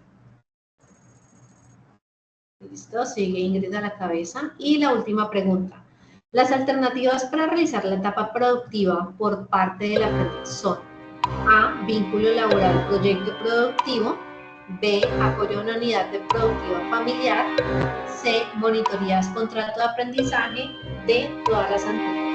Listo, sigue Ingrid a la cabeza. Y la última pregunta. Las alternativas para realizar la etapa productiva por parte del aprendiz son: A, vínculo laboral, proyecto productivo; B, apoyo a una unidad de productiva familiar; C, monitorías, contrato de aprendizaje; D, todas las anteriores.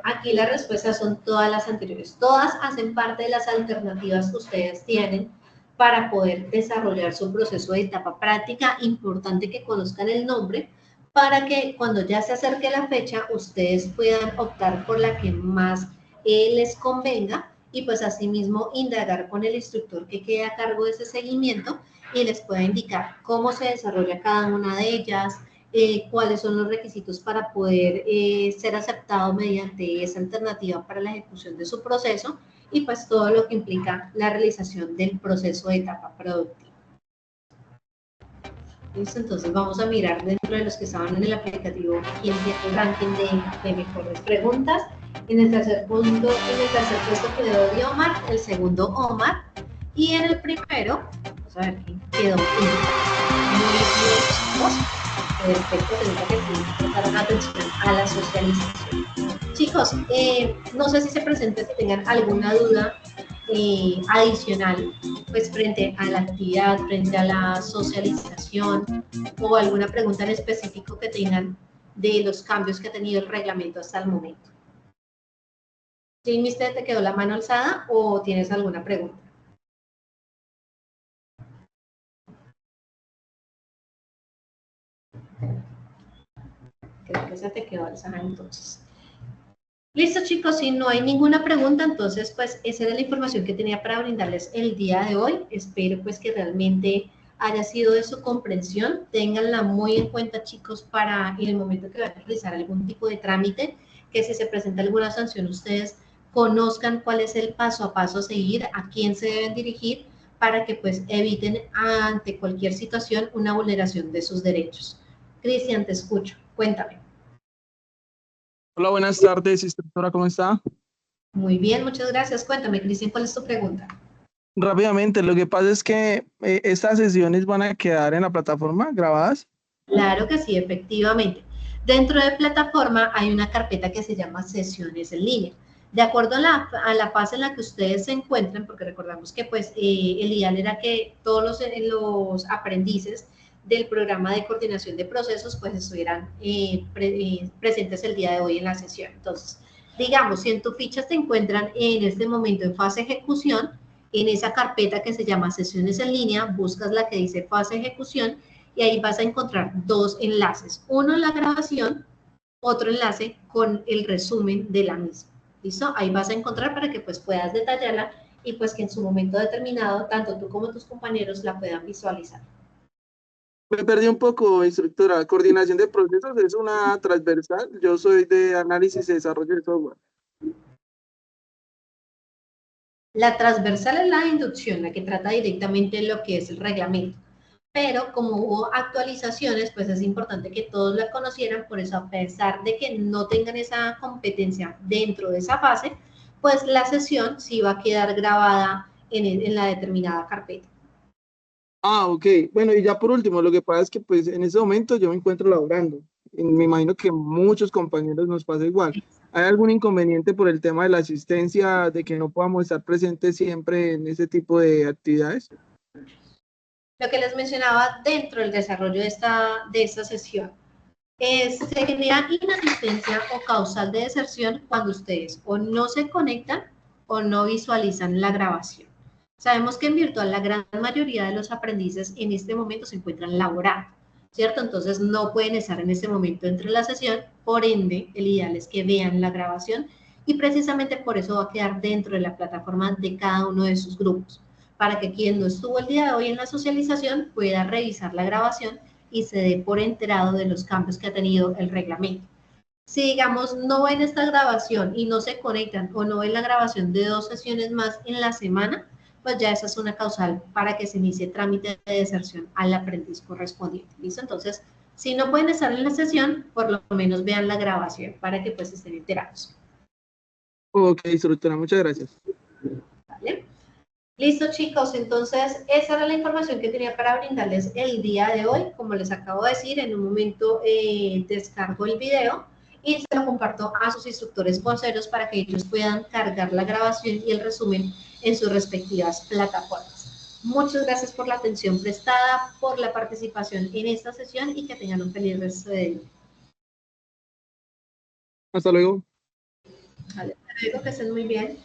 Aquí las respuestas son todas las anteriores. Todas hacen parte de las alternativas que ustedes tienen para poder desarrollar su proceso de etapa práctica. Importante que conozcan el nombre para que cuando ya se acerque la fecha, ustedes puedan optar por la que más les convenga y pues asimismo indagar con el instructor que quede a cargo de ese seguimiento y les pueda indicar cómo se desarrolla cada una de ellas, cuáles son los requisitos para poder ser aceptado mediante esa alternativa para la ejecución de su proceso y pues todo lo que implica la realización del proceso de etapa productiva. ¿Listo? Entonces vamos a mirar dentro de los que estaban en el aplicativo quién tiene el ranking de mejores preguntas. En el tercer puesto quedó Diomar, el segundo Omar y en el primero, vamos a ver quién quedó. Muy bien, chicos. Perfecto, tenemos que prestar atención a la socialización. Chicos, no sé si se presenta si tengan alguna duda adicional, pues frente a la actividad, frente a la socialización o alguna pregunta en específico que tengan de los cambios que ha tenido el reglamento hasta el momento. ¿Sí, Mister, te quedó la mano alzada o tienes alguna pregunta? Creo que se te quedó alzada entonces. Listo, chicos, si no hay ninguna pregunta, entonces pues esa era la información que tenía para brindarles el día de hoy. Espero pues que realmente haya sido de su comprensión. Ténganla muy en cuenta, chicos, para en el momento que vayan a realizar algún tipo de trámite, que si se presenta alguna sanción, ustedes conozcan cuál es el paso a paso a seguir, a quién se deben dirigir, para que pues eviten ante cualquier situación una vulneración de sus derechos. Cristian, te escucho. Cuéntame. Hola, buenas tardes, instructora, ¿cómo está? Muy bien, muchas gracias. Cuéntame, Cristian, ¿cuál es tu pregunta? Rápidamente, lo que pasa es que estas sesiones van a quedar en la plataforma grabadas. Claro que sí, efectivamente. Dentro de plataforma hay una carpeta que se llama sesiones en línea. De acuerdo a la fase en la que ustedes se encuentren, porque recordamos que pues el ideal era que todos los aprendices del programa de coordinación de procesos pues estuvieran presentes el día de hoy en la sesión. Entonces, digamos, si en tu ficha te encuentran en este momento en fase ejecución, en esa carpeta que se llama sesiones en línea, buscas la que dice fase ejecución y ahí vas a encontrar dos enlaces. Uno en la grabación, otro enlace con el resumen de la misma. ¿Listo? Ahí vas a encontrar para que pues puedas detallarla y pues que en su momento determinado, tanto tú como tus compañeros la puedan visualizar. Me perdí un poco, instructora. Coordinación de procesos es una transversal. Yo soy de análisis y desarrollo de software. La transversal es la inducción, la que trata directamente lo que es el reglamento. Pero como hubo actualizaciones, pues es importante que todos la conocieran, por eso a pesar de que no tengan esa competencia dentro de esa fase, pues la sesión sí va a quedar grabada en la determinada carpeta. Ah, ok. Bueno, y ya por último, lo que pasa es que pues en ese momento yo me encuentro laborando. Y me imagino que muchos compañeros nos pasa igual. ¿Hay algún inconveniente por el tema de la asistencia, de que no podamos estar presentes siempre en ese tipo de actividades? Lo que les mencionaba dentro del desarrollo de esta sesión. Se genera inasistencia o causal de deserción cuando ustedes o no se conectan o no visualizan la grabación. Sabemos que en virtual la gran mayoría de los aprendices en este momento se encuentran laborando, ¿cierto? Entonces no pueden estar en este momento entre la sesión, por ende el ideal es que vean la grabación y precisamente por eso va a quedar dentro de la plataforma de cada uno de sus grupos, para que quien no estuvo el día de hoy en la socialización pueda revisar la grabación y se dé por enterado de los cambios que ha tenido el reglamento. Si, digamos, no ven esta grabación y no se conectan o no ven la grabación de 2 sesiones más en la semana, pues ya esa es una causal para que se inicie trámite de deserción al aprendiz correspondiente. ¿Listo? Entonces, si no pueden estar en la sesión, por lo menos vean la grabación para que pues estén enterados. Ok, instructora, muchas gracias. ¿Vale? Listo, chicos, entonces esa era la información que tenía para brindarles el día de hoy. Como les acabo de decir, en un momento descargo el video y se lo comparto a sus instructores voceros para que ellos puedan cargar la grabación y el resumen en sus respectivas plataformas. Muchas gracias por la atención prestada, por la participación en esta sesión y que tengan un feliz resto de día. Hasta luego. Vale, hasta luego, que estén muy bien.